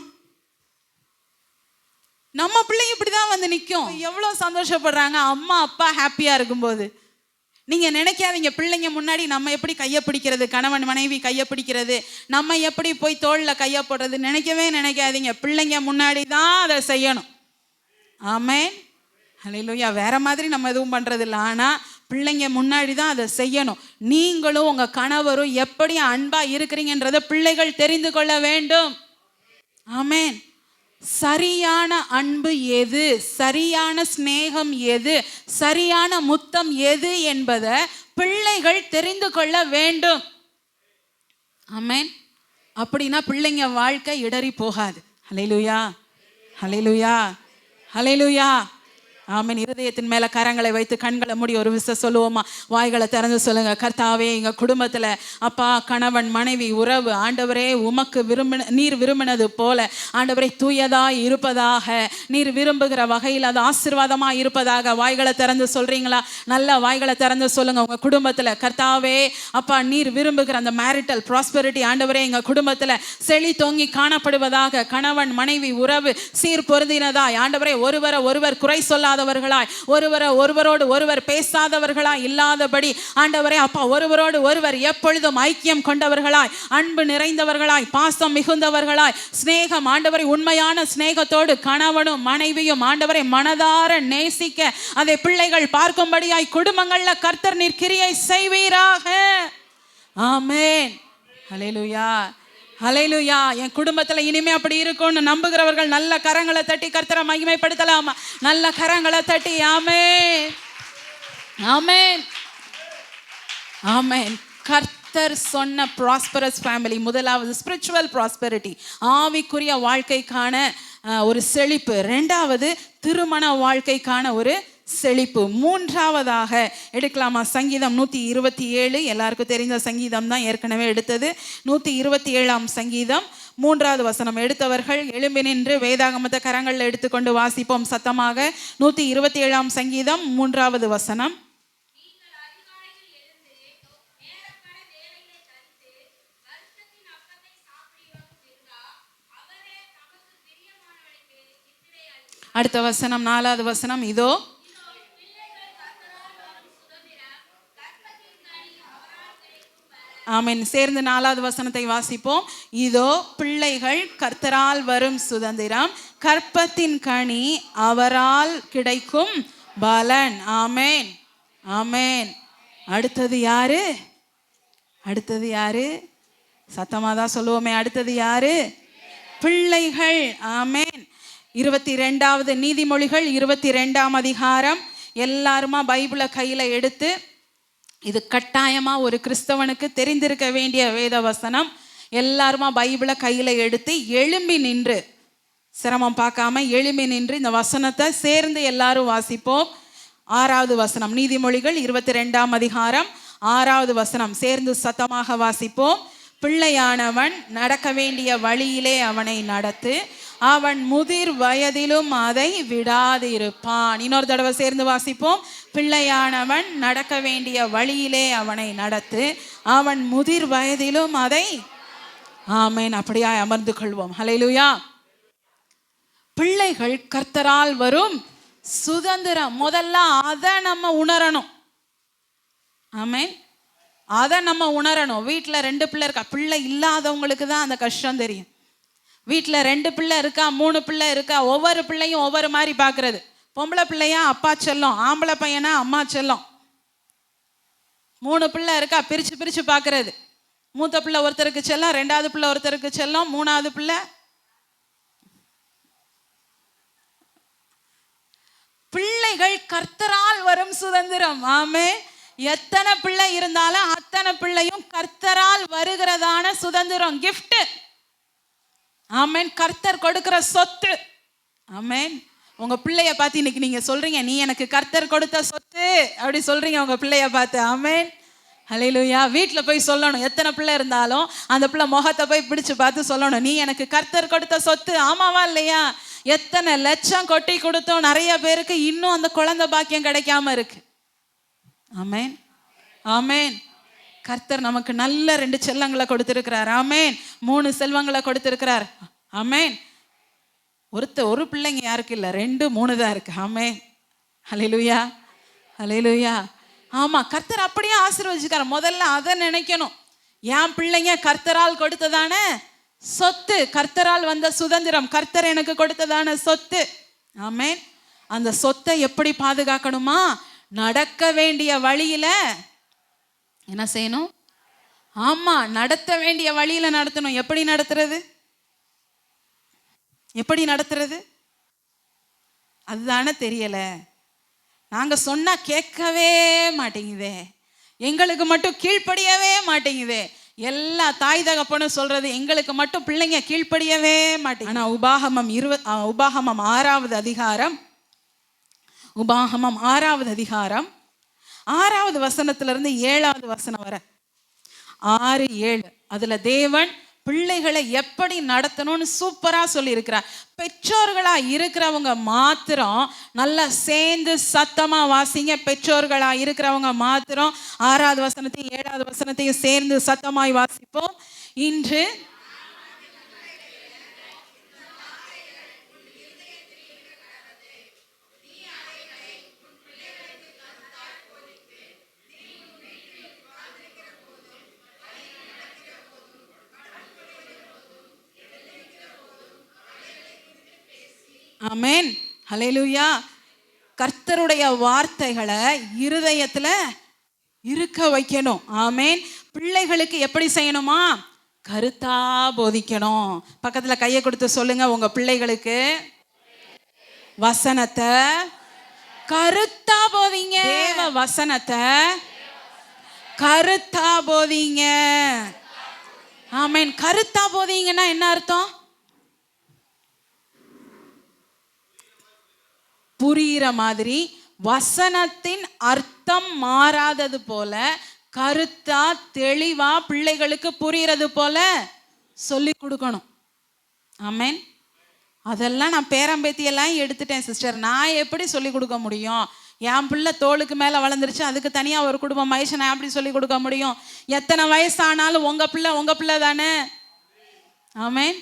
நம்ம பிள்ளை இப்படிதான் வந்து நிற்கும். எவ்வளவு சந்தோஷப்படுறாங்க அம்மா அப்பா ஹாப்பியா இருக்கும்போது. நீங்க நினைக்காதீங்க பிள்ளைங்க முன்னாடி நம்ம எப்படி கையை பிடிக்கிறது, கணவன் மனைவி கையை பிடிக்கிறது, நம்ம எப்படி போய் தோல்ல கையை போடுறது நினைக்காதீங்க. பிள்ளைங்க முன்னாடி தான் அதை செய்யணும். ஆமென். ஹல்லேலூயா. வேற மாதிரி நம்ம எதுவும் பண்றது இல்லை. ஆனா பிள்ளைங்க முன்னாடி தான் அதை செய்யணும். நீங்களும் உங்க கணவரும் எப்படி அன்பா இருக்கிறீங்கன்றதை பிள்ளைகள் தெரிந்து கொள்ள வேண்டும். ஆமென். சரியான அன்பு எது, சரியான சிநேகம் எது, சரியான முத்தம் எது என்பதை பிள்ளைகள் தெரிந்து கொள்ள வேண்டும். ஆமென். அப்படின்னா பிள்ளைங்க வாழ்க்கை இடறி போகாது. ஹல்லேலூயா. ஹல்லேலூயா, ஹல்லேலூயா. ஆமென். இருதயத்தின் மேல கரங்களை வைத்து கண்களை மூடி ஒரு விஷயம் சொல்லுவோமா? வாய்களை திறந்து சொல்லுங்க. கர்த்தாவே, எங்க குடும்பத்துல அப்பா, கணவன் மனைவி உறவு ஆண்டவரே உமக்கு நீர் விரும்பினது போல ஆண்டவரே தூயதாய் இருப்பதாக, நீர் விரும்புகிற வகையில் அது ஆசீர்வாதமா இருப்பதாக வாய்களை திறந்து சொல்றீங்களா? நல்ல வாய்களை திறந்து சொல்லுங்க. உங்க குடும்பத்துல கர்த்தாவே அப்பா, நீர் விரும்புகிற அந்த மேரிட்டல் ப்ராஸ்பெரிட்டி ஆண்டவரே எங்க குடும்பத்துல செழி தொங்கி காணப்படுவதாக, கணவன் மனைவி உறவு சீர் பொருந்தினதாய் ஆண்டவரே, ஒருவரை ஒருவர் குறை சொல்லாதவர்களாய், ஒருவரோடு ஒருவர் பேசாதவர்களாய் இல்லாதபடி ஆண்டவரே அப்பா, ஒருவரோடு ஒருவர் எப்பொழுதும் ஐக்கியம் கொண்டவர்களாய், அன்பு நிறைந்தவர்களாய், பாசம் மிகுந்தவர்களாய், சிநேகம் ஆண்டவரை உண்மையான சிநேகத்தோடு கணவனும் மனைவியும் ஆண்டவரை மனதார நேசிக்க அதை பிள்ளைகள் பார்க்கும்படியாய் குடும்பங்கள்ல கர்த்தர் நீர் கிரியை செய்வீராக. ஆமென். ஹல்லேலூயா, ஹல்லேலூயா. என் குடும்பத்துல இனிமே அப்படி இருக்கும்னு நம்புகிறவர்கள் நல்ல கரங்களை தட்டி கர்த்தரை மகிமைப்படுத்தலாமா? நல்ல கரங்களை தட்டி ஆமென், ஆமென், ஆமென். கர்த்தர் சொன்ன ப்ராஸ்பரஸ் ஃபேமிலி, முதலாவது ஸ்பிரிச்சுவல் ப்ராஸ்பெரிட்டி, ஆவிக்குரிய வாழ்க்கைக்கான ஒரு செழிப்பு. ரெண்டாவது திருமண வாழ்க்கைக்கான ஒரு செழிப்பு. மூன்றாவதாக எடுக்கலாமா? சங்கீதம் 127, எல்லாருக்கும் தெரிந்த சங்கீதம் தான், ஏற்கனவே எடுத்தது. 127ஆம் சங்கீதம் 3வது வசனம். எடுத்தவர்கள் எழும்பி நின்று வேதாகமத்தை கரங்களில் எடுத்துக்கொண்டு வாசிப்போம் சத்தமாக. 127ஆம் சங்கீதம் 3வது வசனம். அடுத்த வசனம் 4வது வசனம். இதோ ஆமென். சேர்ந்து 4வது வசனத்தை வாசிப்போம். இதோ பிள்ளைகள் கர்த்தரால் வரும் சுதந்திரம், கற்பத்தின் கனி அவரால் கிடைக்கும் பலன். ஆமென், ஆமென். அடுத்தது யாரு? அடுத்தது யாரு? சத்தமா தான் சொல்லுவோமே. அடுத்தது யாரு? பிள்ளைகள். ஆமென். 22வது நீதிமொழிகள் 22ஆம் அதிகாரம். எல்லாருமா பைபிளை கையில எடுத்து, இது கட்டாயமா ஒரு கிறிஸ்தவனுக்கு தெரிந்திருக்க வேண்டிய வேத வசனம். எல்லாருமா பைபிளை கையில எடுத்து எழும்பி நின்று, சிரமம் பார்க்காம எழும்பி நின்று இந்த வசனத்தை சேர்ந்து எல்லாரும் வாசிப்போம். 6வது வசனம், நீதிமொழிகள் 22ஆம் அதிகாரம் 6வது வசனம். சேர்ந்து சத்தமாக வாசிப்போம். பிள்ளையானவன் நடக்க வேண்டிய வழியிலே அவனை நடத்து, அவன் முதிர் வயதிலும் அதை விடாதிருப்பான். இன்னொரு தடவை சேர்ந்து வாசிப்போம். பிள்ளையானவன் நடக்க வேண்டிய வழியிலே அவனை நடத்து, அவன் முதிர் வயதிலும் அதை. ஆமென். அப்படியாய் அமர்ந்து கொள்வோம். ஹல்லேலூயா. பிள்ளைகள் கர்த்தரால் வரும் சுதந்திரம். முதல்ல அதை நம்ம உணரணும். ஆமென். அதை நம்ம உணரணும். வீட்டில் 2 பிள்ளை இருக்கா, பிள்ளை இல்லாதவங்களுக்கு தான் அந்த கஷ்டம் தெரியும். வீட்டில் 2 பிள்ளை இருக்கா, 3 பிள்ளை இருக்கா, ஒவ்வொரு பிள்ளையும் ஒவ்வொரு மாதிரி பார்க்கறது. பொம்பளை பிள்ளையா அப்பா செல்லம், ஆம்பளை பையனா அம்மா செல்லம். 3 பிள்ளை இருக்கா, பிரிச்சு பிரிச்சு பார்க்கறது. மூத்த பிள்ளை ஒருத்தருக்கு செல்லம், 2வது பிள்ளை ஒருத்தருக்கு செல்லம், 3வது பிள்ளை. பிள்ளைகள் கர்த்தரால் வரும் சுதந்திரம். ஆமே. எத்தனை பிள்ளை இருந்தாலும் அத்தனை பிள்ளையும் கர்த்தரால் வருகிறதான சுதந்திரம், கிஃப்ட். ஆமென். கர்த்தர் கொடுக்கிற சொத்து. ஆமென். உங்க பிள்ளைய பார்த்து இன்னைக்கு நீங்க சொல்றீங்க, நீ எனக்கு கர்த்தர் கொடுத்த சொத்து அப்படி சொல்றீங்க உங்க பிள்ளைய பார்த்து. ஆமென். ஹல்லேலூயா. வீட்டில் போய் சொல்லணும். எத்தனை பிள்ளை இருந்தாலும் அந்த பிள்ளை முகத்தை போய் பிடிச்சு பார்த்து சொல்லணும், நீ எனக்கு கர்த்தர் கொடுத்த சொத்து. ஆமாவா இல்லையா? எத்தனை லட்சம் கொட்டி கொடுத்தோம், நிறைய பேருக்கு இன்னும் அந்த குழந்தை பாக்கியம் கிடைக்காம இருக்கு. ஆமென், ஆமென். கர்த்தர் நமக்கு நல்ல 2 செல்லங்களை கொடுத்திருக்கிறார். ஆமென். 3 செல்வங்களை கொடுத்திருக்கிறார். ஆமென். ஒரு பிள்ளைங்க யாருக்கு இல்லை, 2 3 தான் இருக்கு. ஆமென். ஹல்லேலூயா, ஹல்லேலூயா. ஆமா, கர்த்தர் அப்படியே ஆசீர்வதிச்சுக்கார். முதல்ல அதை நினைக்கணும். என் பிள்ளைங்க கர்த்தரால் கொடுத்ததான சொத்து, கர்த்தரால் வந்த சுதந்திரம், கர்த்தர் எனக்கு கொடுத்ததான சொத்து. ஆமென். அந்த சொத்தை எப்படி பாதுகாக்கணுமா? நடக்க வேண்டிய வழியில என்ன செய்யணும்? ஆமா, நடத்த வேண்டிய வழியில நடத்தணும். எப்படி நடத்துறது? எப்படி நடத்துறது? அதுதானே தெரியல. நாங்க சொன்னா கேட்கவே மாட்டேங்குதே, எங்களுக்கு மட்டும் கீழ்ப்படியவே மாட்டேங்குதே, எல்லா தாய் தகப்பனும் சொல்றது, எங்களுக்கு மட்டும் பிள்ளைங்க கீழ்ப்படியவே மாட்டேங்க. ஆனா உபாகமம் 6வது அதிகாரம், உபாகமம் 6வது அதிகாரம் 6வது வசனத்திலிருந்து 7வது வசனம் வரை, 6-7, அதுல தேவன் பிள்ளைகளை எப்படி நடத்தணும்னு சூப்பரா சொல்லி இருக்கிறார். பெற்றோர்களா இருக்கிறவங்க மாத்திரம் நல்லா சேர்ந்து சத்தமா வாசிங்க. பெற்றோர்களா இருக்கிறவங்க மாத்திரம் 6வது வசனத்தையும் 7வது வசனத்தையும் சேர்ந்து சத்தமாய் வாசிப்போம். இன்று ஆமென், ஹல்லேலூயா. கர்த்தருடைய வார்த்தைகளை இருதயத்துல இருக்க வைக்கணும். ஆமென். பிள்ளைகளுக்கு எப்படி செய்யணுமா? கருத்தா போதிக்கணும். பக்கத்துல கையை கொடுத்து சொல்லுங்க, உங்க பிள்ளைகளுக்கு வசனத்தை கருத்தா போதிங்க. தேவ வசனத்தை கருத்தா போதிங்க. ஆமென். கருத்தா போதிங்கன்னா என்ன அர்த்தம்? புரிகிற மாதிரி, வசனத்தின் அர்த்தம் மாறாதது போல கருத்தா தெளிவா பிள்ளைகளுக்கு புரிகிறது போல சொல்லி கொடுக்கணும். ஆமென். அதெல்லாம் நான் பேரம்பேத்தியெல்லாம் எடுத்துட்டேன் சிஸ்டர். நான் எப்படி சொல்லி கொடுக்க முடியும்? என் பிள்ளை தோளுக்கு மேலே வளர்ந்துருச்சு, அதுக்கு தனியாக ஒரு குடும்பம் வயசு நான் எப்படி சொல்லி கொடுக்க முடியும்? எத்தனை வயசானாலும் உங்கள் பிள்ளை தானே. ஆமென்.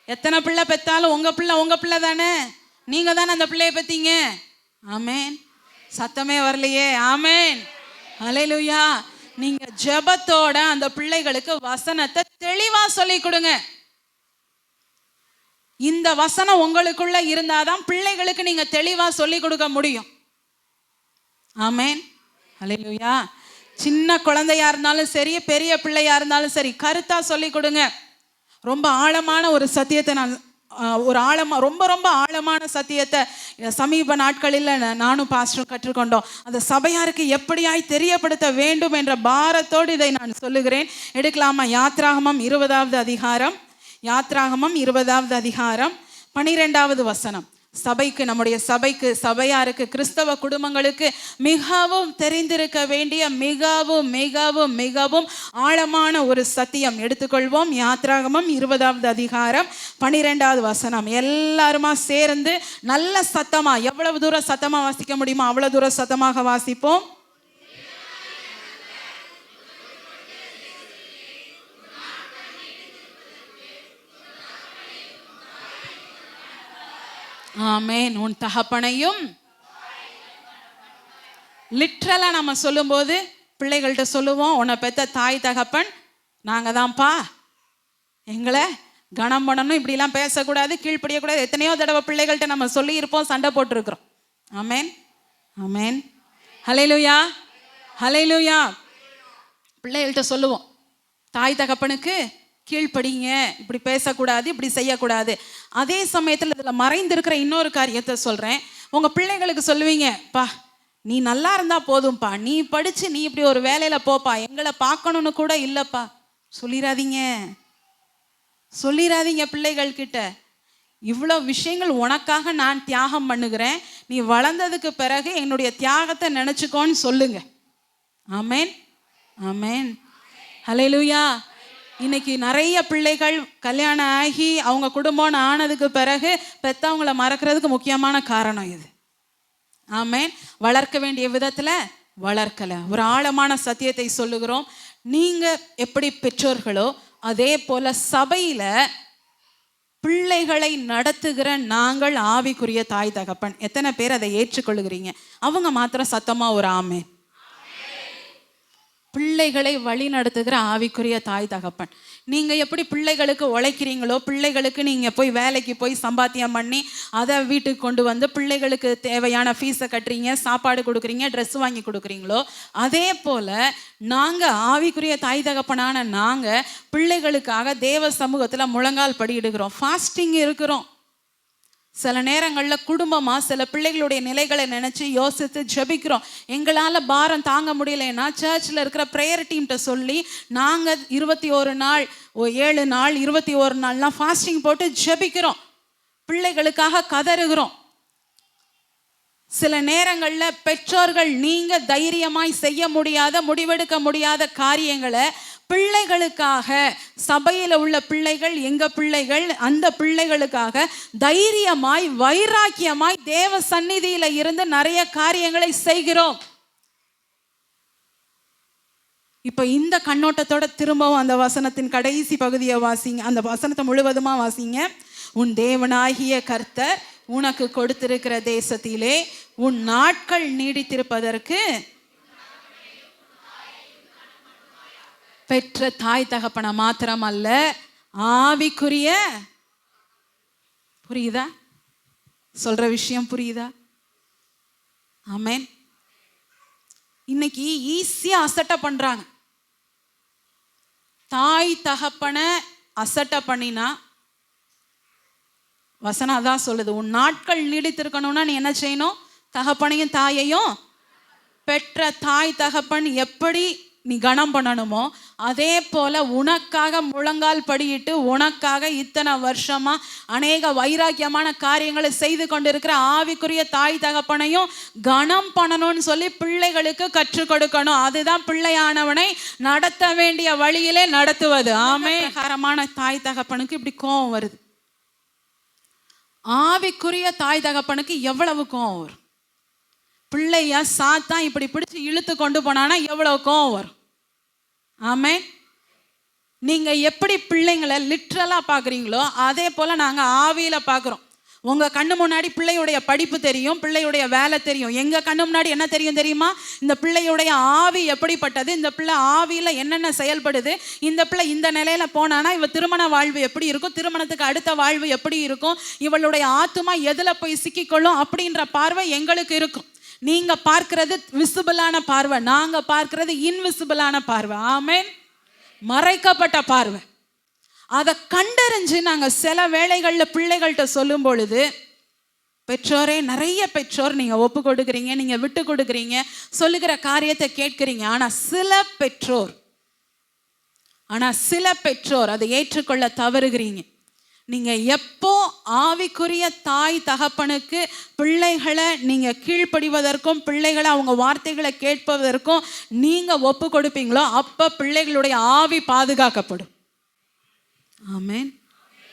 எத்தனை பிள்ளை பெற்றாலும் உங்கள் பிள்ளை தானே. நீங்க தானே அந்த பிள்ளையை பெத்தீங்க. ஆமென். சத்தமே வரலையே. ஆமென், ஹல்லேலூயா. நீங்க ஜெபத்தோட அந்த பிள்ளைகளுக்கு வசனத்தை தெளிவா சொல்லி கொடுங்க. இந்த வசனம் உங்களுக்குள்ள இருந்தாதான் பிள்ளைகளுக்கு நீங்க தெளிவா சொல்லி கொடுக்க முடியும். ஆமென், ஹல்லேலூயா. சின்ன குழந்தையா இருந்தாலும் சரி, பெரிய பிள்ளையா இருந்தாலும் சரி, கருத்தா சொல்லி கொடுங்க. ரொம்ப ஆழமான ஒரு சத்தியத்தை நான் ரொம்ப ரொம்ப ஆழமான சத்தியத்தை சமீப நாட்களில் நானும் பாஸ்டரும் கற்றுக்கொண்டோம். அந்த சபையாருக்கு எப்படியாய் தெரியப்படுத்த வேண்டும் என்ற பாரத்தோடு இதை நான் சொல்லுகிறேன். எடுக்கலாமா? யாத்ராகமம் 20வது அதிகாரம், யாத்ராகமம் 20வது அதிகாரம் 12வது வசனம். சபைக்கு, நம்முடைய சபைக்கு, சபையாருக்கு, கிறிஸ்தவ குடும்பங்களுக்கு மிகவும் தெரிந்திருக்க வேண்டிய மிகவும் மிகவும் மிகவும் ஆழமான ஒரு சத்தியம். எடுத்துக்கொள்வோம். யாத்ராகமம் 20வது அதிகாரம் 12வது வசனம். எல்லாருமா சேர்ந்து நல்ல சத்தமா, எவ்வளவு தூரம் சத்தமா வாசிக்க முடியுமோ அவ்வளவு தூரம் சத்தமாக வாசிப்போம். ஆமென். உன் தகப்பனையும். லிட்ரலா நம்ம சொல்லும்போது பிள்ளைகள்கிட்ட சொல்லுவோம், உன்னை பெத்த தாய் தகப்பன் நாங்க தான்ப்பா, எங்களை கனம் பண்ணணும், இப்படிலாம் பேசக்கூடாது, கீழ்ப்படியக்கூடாது. எத்தனையோ தடவை பிள்ளைகள்கிட்ட நம்ம சொல்லி இருப்போம், சண்டை போட்டிருக்கிறோம். ஆமென், ஆமென், ஹல்லேலூயா, ஹல்லேலூயா. பிள்ளைகள்கிட்ட சொல்லுவோம், தாய் தகப்பனுக்கு கீழ்ப்படிங்க, இப்படி பேசக்கூடாது, இப்படி செய்யக்கூடாது. அதே சமயத்தில் இதில் மறைந்திருக்கிற இன்னொரு காரியத்தை சொல்கிறேன். உங்கள் பிள்ளைங்களுக்கு சொல்லுவீங்க, பா நீ நல்லா இருந்தா போதும்பா, நீ படித்து நீ இப்படி ஒரு வேலையில் போப்பா, எங்களை பார்க்கணுன்னு கூட இல்லைப்பா. சொல்லிடாதீங்க பிள்ளைகள்கிட்ட. இவ்வளோ விஷயங்கள் உனக்காக நான் தியாகம் பண்ணுகிறேன், நீ வளர்ந்ததுக்கு பிறகு என்னுடைய தியாகத்தை நினச்சிக்கோன்னு சொல்லுங்க. ஆமென், ஆமென், ஹல்லேலூயா. இன்னைக்கு நிறைய பிள்ளைகள் கல்யாணம் ஆகி அவங்க குடும்பம் ஆனதுக்கு பிறகு பெற்றவங்கள மறக்கிறதுக்கு முக்கியமான காரணம் இது. ஆமென். வளர்க்க வேண்டிய விதத்துல வளர்க்கல. ஒரு ஆழமான சத்தியத்தை சொல்லுகிறோம். நீங்க எப்படி பெற்றோர்களோ அதே போல சபையில பிள்ளைகளை நடத்துகிற நாங்கள் ஆவிக்குரிய தாய் தகப்பன். எத்தனை பேர் அதை ஏற்றுக்கொள்கிறீங்க? அவங்க மாத்திரம் சத்தமா ஒரு ஆமென். பிள்ளைகளை வழி நடத்துகிற ஆவிக்குரிய தாய் தகப்பன். நீங்கள் எப்படி பிள்ளைகளுக்கு உழைக்கிறீங்களோ, பிள்ளைகளுக்கு நீங்கள் போய் வேலைக்கு போய் சம்பாத்தியம் பண்ணி அதை வீட்டுக்கு கொண்டு வந்து பிள்ளைகளுக்கு தேவையான ஃபீஸை கட்டுறீங்க, சாப்பாடு கொடுக்குறீங்க, ட்ரெஸ் வாங்கி கொடுக்குறீங்களோ, அதே போல் நாங்கள் ஆவிக்குரிய தாய் தகப்பனான நாங்கள் பிள்ளைகளுக்காக தேவ சமூகத்தில் முழங்கால் படியிடுகிறோம், ஃபாஸ்டிங் இருக்கிறோம். சில நேரங்களில் குடும்பமாக சில பிள்ளைகளுடைய நிலைகளை நினச்சி யோசித்து ஜெபிக்கிறோம். எங்களால் பாரம் தாங்க முடியலைன்னா சர்ச்சில் இருக்கிற ப்ரேயர் டீம்கிட்ட சொல்லி நாங்கள் 21 நாள் 7 நாள் 21 நாள்லாம் ஃபாஸ்டிங் போட்டு ஜெபிக்கிறோம், பிள்ளைகளுக்காக கதறுகிறோம். சில நேரங்களில் பெற்றோர்கள் நீங்கள் தைரியமாய் செய்ய முடியாத முடிவெடுக்க முடியாத காரியங்களை பிள்ளைகளுக்காக, சபையில் உள்ள பிள்ளைகள், எங்க பிள்ளைகள், அந்த பிள்ளைகளுக்காக தைரியமாய் வைராக்கியமாய் தேவ சந்நிதியில இருந்து நிறைய காரியங்களை செய்கிறோம். இப்ப இந்த கண்ணோட்டத்தோட திரும்பவும் அந்த வசனத்தின் கடைசி பகுதியை வாசிங்க, அந்த வசனத்தை முழுவதுமா வாசிங்க. உன் தேவனாகிய கர்த்தர் உனக்கு கொடுத்திருக்கிற தேசத்திலே உன் நாட்கள் நீடித்திருப்பதற்கு பெற்ற தாய் தகப்பனை மாத்திரம் அல்ல, ஆவிக்குரிய, புரியுதா சொல்ற விஷயம், புரியுதா? ஆமென். இன்னைக்கு ஈஸியா அசட்டை பண்றாங்க. தாய் தகப்பனை அசட்டை பண்ணினா வசனம் அதான் சொல்லுது, உன் நாட்கள் நீடித்திருக்கணும்னா நீ என்ன செய்யணும்? தகப்பனையும் தாயையும், பெற்ற தாய் தகப்பன் எப்படி நீ கனம் பண்ணணுமோ அதே போல உனக்காக முழங்கால் படியிட்டு உனக்காக இத்தனை வருஷமா அநேக வைராக்கியமான காரியங்களை செய்து கொண்டிருக்கிற ஆவிக்குரிய தாய் தகப்பனையும் கனம் பண்ணணும்னு சொல்லி பிள்ளைகளுக்கு கற்றுக் கொடுக்கணும். அதுதான் பிள்ளையானவனை நடத்த வேண்டிய வழியிலே நடத்துவது. ஆமென். தாய் தகப்பனுக்கு இப்படி கோபம் வருது, ஆவிக்குரிய தாய் தகப்பனுக்கு எவ்வளவு கோபம் வரும்? பிள்ளைய சாத்தான் இப்படி பிடிச்சு இழுத்து கொண்டு போனானா எவ்வளவு கோவம் வரும்? ஆமென். நீங்க எப்படி பிள்ளைங்களை லிட்ரலா பாக்குறீங்களோ அதே போல நாங்க ஆவியில பாக்குறோம். உங்க கண்ணு முன்னாடி பிள்ளையுடைய படிப்பு தெரியும், பிள்ளையுடைய வேலை தெரியும். எங்க கண்ணு முன்னாடி என்ன தெரியும் தெரியுமா? இந்த பிள்ளையுடைய ஆவி எப்படிப்பட்டது, இந்த பிள்ளை ஆவியில என்னென்ன செயல்படுது, இந்த பிள்ளை இந்த நிலையில போனானா இவ திருமண வாழ்வு எப்படி இருக்கும், திருமணத்துக்கு அடுத்த வாழ்வு எப்படி இருக்கும், இவளுடைய ஆத்துமா எதுல போய் சிக்கிக்கொள்ளும் அப்படின்ற பார்வை எங்களுக்கு இருக்கும். நீங்க பார்க்கிறது விசிபிளான பார்வை, நாங்க பார்க்கிறது இன்விசிபிளான பார்வை. ஆமென். மறைக்கப்பட்ட பார்வை. அதை கண்டறிஞ்சு நாங்க சில வேளைகள்ல பிள்ளைகள்கிட்ட சொல்லும் பொழுது, பெற்றோரே, நிறைய பெற்றோர் நீங்க ஒப்பு கொடுக்குறீங்க, நீங்க விட்டு கொடுக்குறீங்க, சொல்லுகிற காரியத்தை கேட்கிறீங்க. ஆனா சில பெற்றோர் அதை ஏற்றுக்கொள்ள தவறுகிறீங்க. நீங்க எப்போ ஆவிக்குரிய தாய் தகப்பனுக்கு பிள்ளைகளை நீங்க கீழ்ப்படிவதற்கும் பிள்ளைகளை அவங்க வார்த்தைகளை கேட்பதற்கும் நீங்க ஒப்பு கொடுப்பீங்களோ அப்ப பிள்ளைகளுடைய ஆவி பாதுகாக்கப்படும். ஆமென்.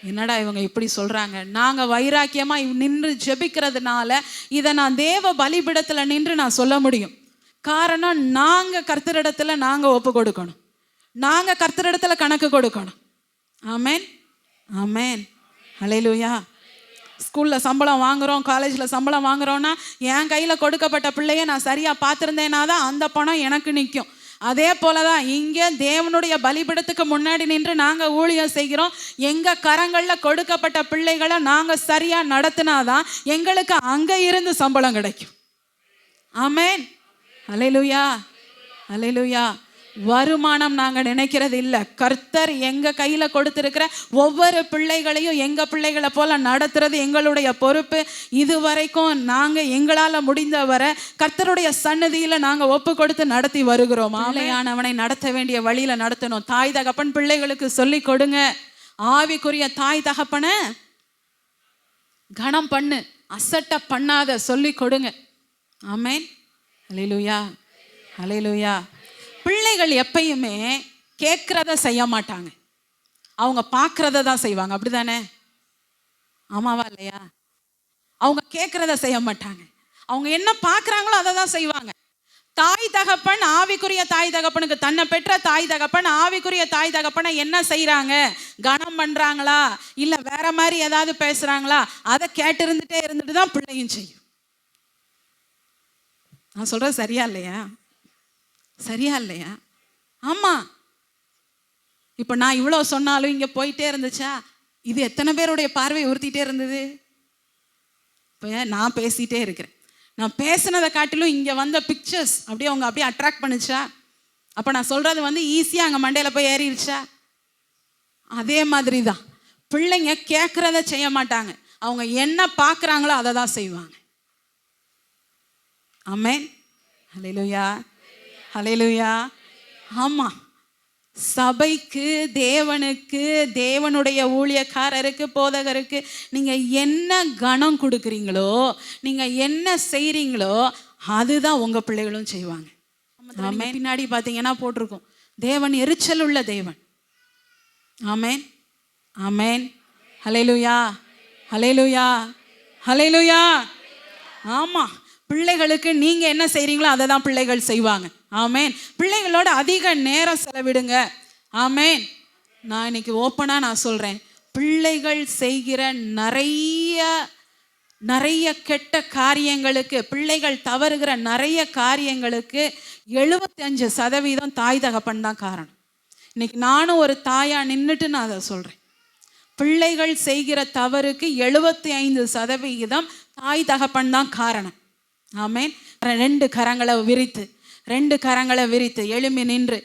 என்னடா இவங்க இப்படி சொல்றாங்க? நாங்க வைராக்கியமா நின்று ஜெபிக்கிறதுனால இதை நான் தேவ பலிபீடத்துல நின்று நான் சொல்ல முடியும். காரணம், நாங்க கர்த்தரிடத்துல நாங்க ஒப்பு கொடுக்கணும், நாங்க கர்த்தரிடத்துல கணக்கு கொடுக்கணும். ஆமென். ஆமென். ஹல்லேலூயா. ஸ்கூலில் சம்பளம் வாங்குகிறோம், காலேஜில் சம்பளம் வாங்குகிறோன்னா என் கையில் கொடுக்கப்பட்ட பிள்ளைய நான் சரியாக பார்த்துருந்தேன்னா தான் அந்த பணம் எனக்கு நிற்கும். அதே போல தான் இங்கே தேவனுடைய பலிபீடத்துக்கு முன்னாடி நின்று நாங்கள் ஊழியம் செய்கிறோம். எங்கள் கரங்களில் கொடுக்கப்பட்ட பிள்ளைகளை நாங்கள் சரியாக நடத்தினாதான் எங்களுக்கு அங்கே இருந்து சம்பளம் கிடைக்கும். ஆமென். ஹல்லேலூயா. ஹல்லேலூயா. வருமானம் நாங்கள் நினைக்கிறது இல்லை. கர்த்தர் எங்கள் கையில் கொடுத்துருக்கிற ஒவ்வொரு பிள்ளைகளையும் எங்கள் பிள்ளைகளை போல நடத்துறது எங்களுடைய பொறுப்பு. இதுவரைக்கும் நாங்கள் எங்களால் முடிந்தவரை கர்த்தருடைய சன்னதியில் நாங்கள் ஒப்பு கொடுத்து நடத்தி வருகிறோம். ஆலையானவனை நடத்த வேண்டிய வழியில் நடத்தணும். தாய் தகப்பன் பிள்ளைகளுக்கு சொல்லி கொடுங்க. ஆவிக்குரிய தாய் தகப்பனை கனம் பண்ணு, அசட்டை பண்ணாத, சொல்லி கொடுங்க. ஆமென். ஹல்லேலூயா. ஹல்லேலூயா. பிள்ளைகள் எப்பயுமே கேட்கறத செய்ய மாட்டாங்க, அவங்க பார்க்கறத தான் செய்வாங்க. அப்படிதானே? ஆமாவா இல்லையா? அவங்க கேட்கறத செய்ய மாட்டாங்க, அவங்க என்ன பார்க்கறாங்களோ அதை தான் செய்வாங்க. தாய் தகப்பன், ஆவிக்குரிய தாய் தகப்பனுக்கு, தன்னை பெற்ற தாய் தகப்பன் ஆவிக்குரிய தாய் தகப்பனை என்ன செய்யறாங்க, கனம் பண்றாங்களா இல்ல வேற மாதிரி ஏதாவது பேசுறாங்களா, அதை கேட்டு இருந்துட்டு தான் பிள்ளையும் செய்யும். நான் சொல்றது சரியா இல்லையா? சரியா இல்லையா? ஆமா. இப்ப நான் இவ்வளவு சொன்னாலும் இங்க போயிட்டே இருந்துச்சா, இது எத்தனை பேருடைய பார்வை உறுத்திட்டே இருந்தது? இப்ப நான் பேசிட்டே இருக்கிறேன், நான் பேசினதை காட்டிலும் இங்க வந்த பிக்சர்ஸ் அப்படியே அவங்க அப்படியே அட்ராக்ட் பண்ணுச்சா? அப்ப நான் சொல்றது ஈஸியா அங்க மண்டையில போய் ஏறிடுச்சா? அதே மாதிரி தான் பிள்ளைங்க கேட்கறத செய்ய மாட்டாங்க, அவங்க என்ன பார்க்குறாங்களோ அதை தான் செய்வாங்க. ஆமென். ஹல்லேலூயா, ஹல்லேலூயா. ஆமாம், சபைக்கு, தேவனுக்கு, தேவனுடைய ஊழியக்காரருக்கு, போதகருக்கு நீங்கள் என்ன கனம் கொடுக்குறீங்களோ, நீங்கள் என்ன செய்கிறீங்களோ அதுதான் உங்கள் பிள்ளைகளும் செய்வாங்க. ஆமென். பின்னாடி பார்த்தீங்கன்னா போட்டிருக்கோம், தேவன் எரிச்சல் உள்ள தேவன். ஆமென், ஆமென். ஹல்லேலூயா, ஹல்லேலூயா, ஹல்லேலூயா. ஆமாம், பிள்ளைகளுக்கு நீங்கள் என்ன செய்கிறீங்களோ அதை தான் பிள்ளைகள் செய்வாங்க. ஆமென். பிள்ளைகளோட அதிக நேரம் செலவிடுங்க. ஆமென். நான் இன்னைக்கு ஓப்பனாக நான் சொல்கிறேன், பிள்ளைகள் செய்கிற நிறைய கெட்ட காரியங்களுக்கு, பிள்ளைகள் தவறுகிற நிறைய காரியங்களுக்கு 75% தாய் தகப்பன் தான் காரணம். இன்னைக்கு நானும் ஒரு தாயா நின்றுட்டு நான் அதை சொல்கிறேன். பிள்ளைகள் செய்கிற தவறுக்கு 75% தாய் தகப்பன் தான் காரணம். ஆமென். 2 கரங்களை விரித்து எழும்பி நின்று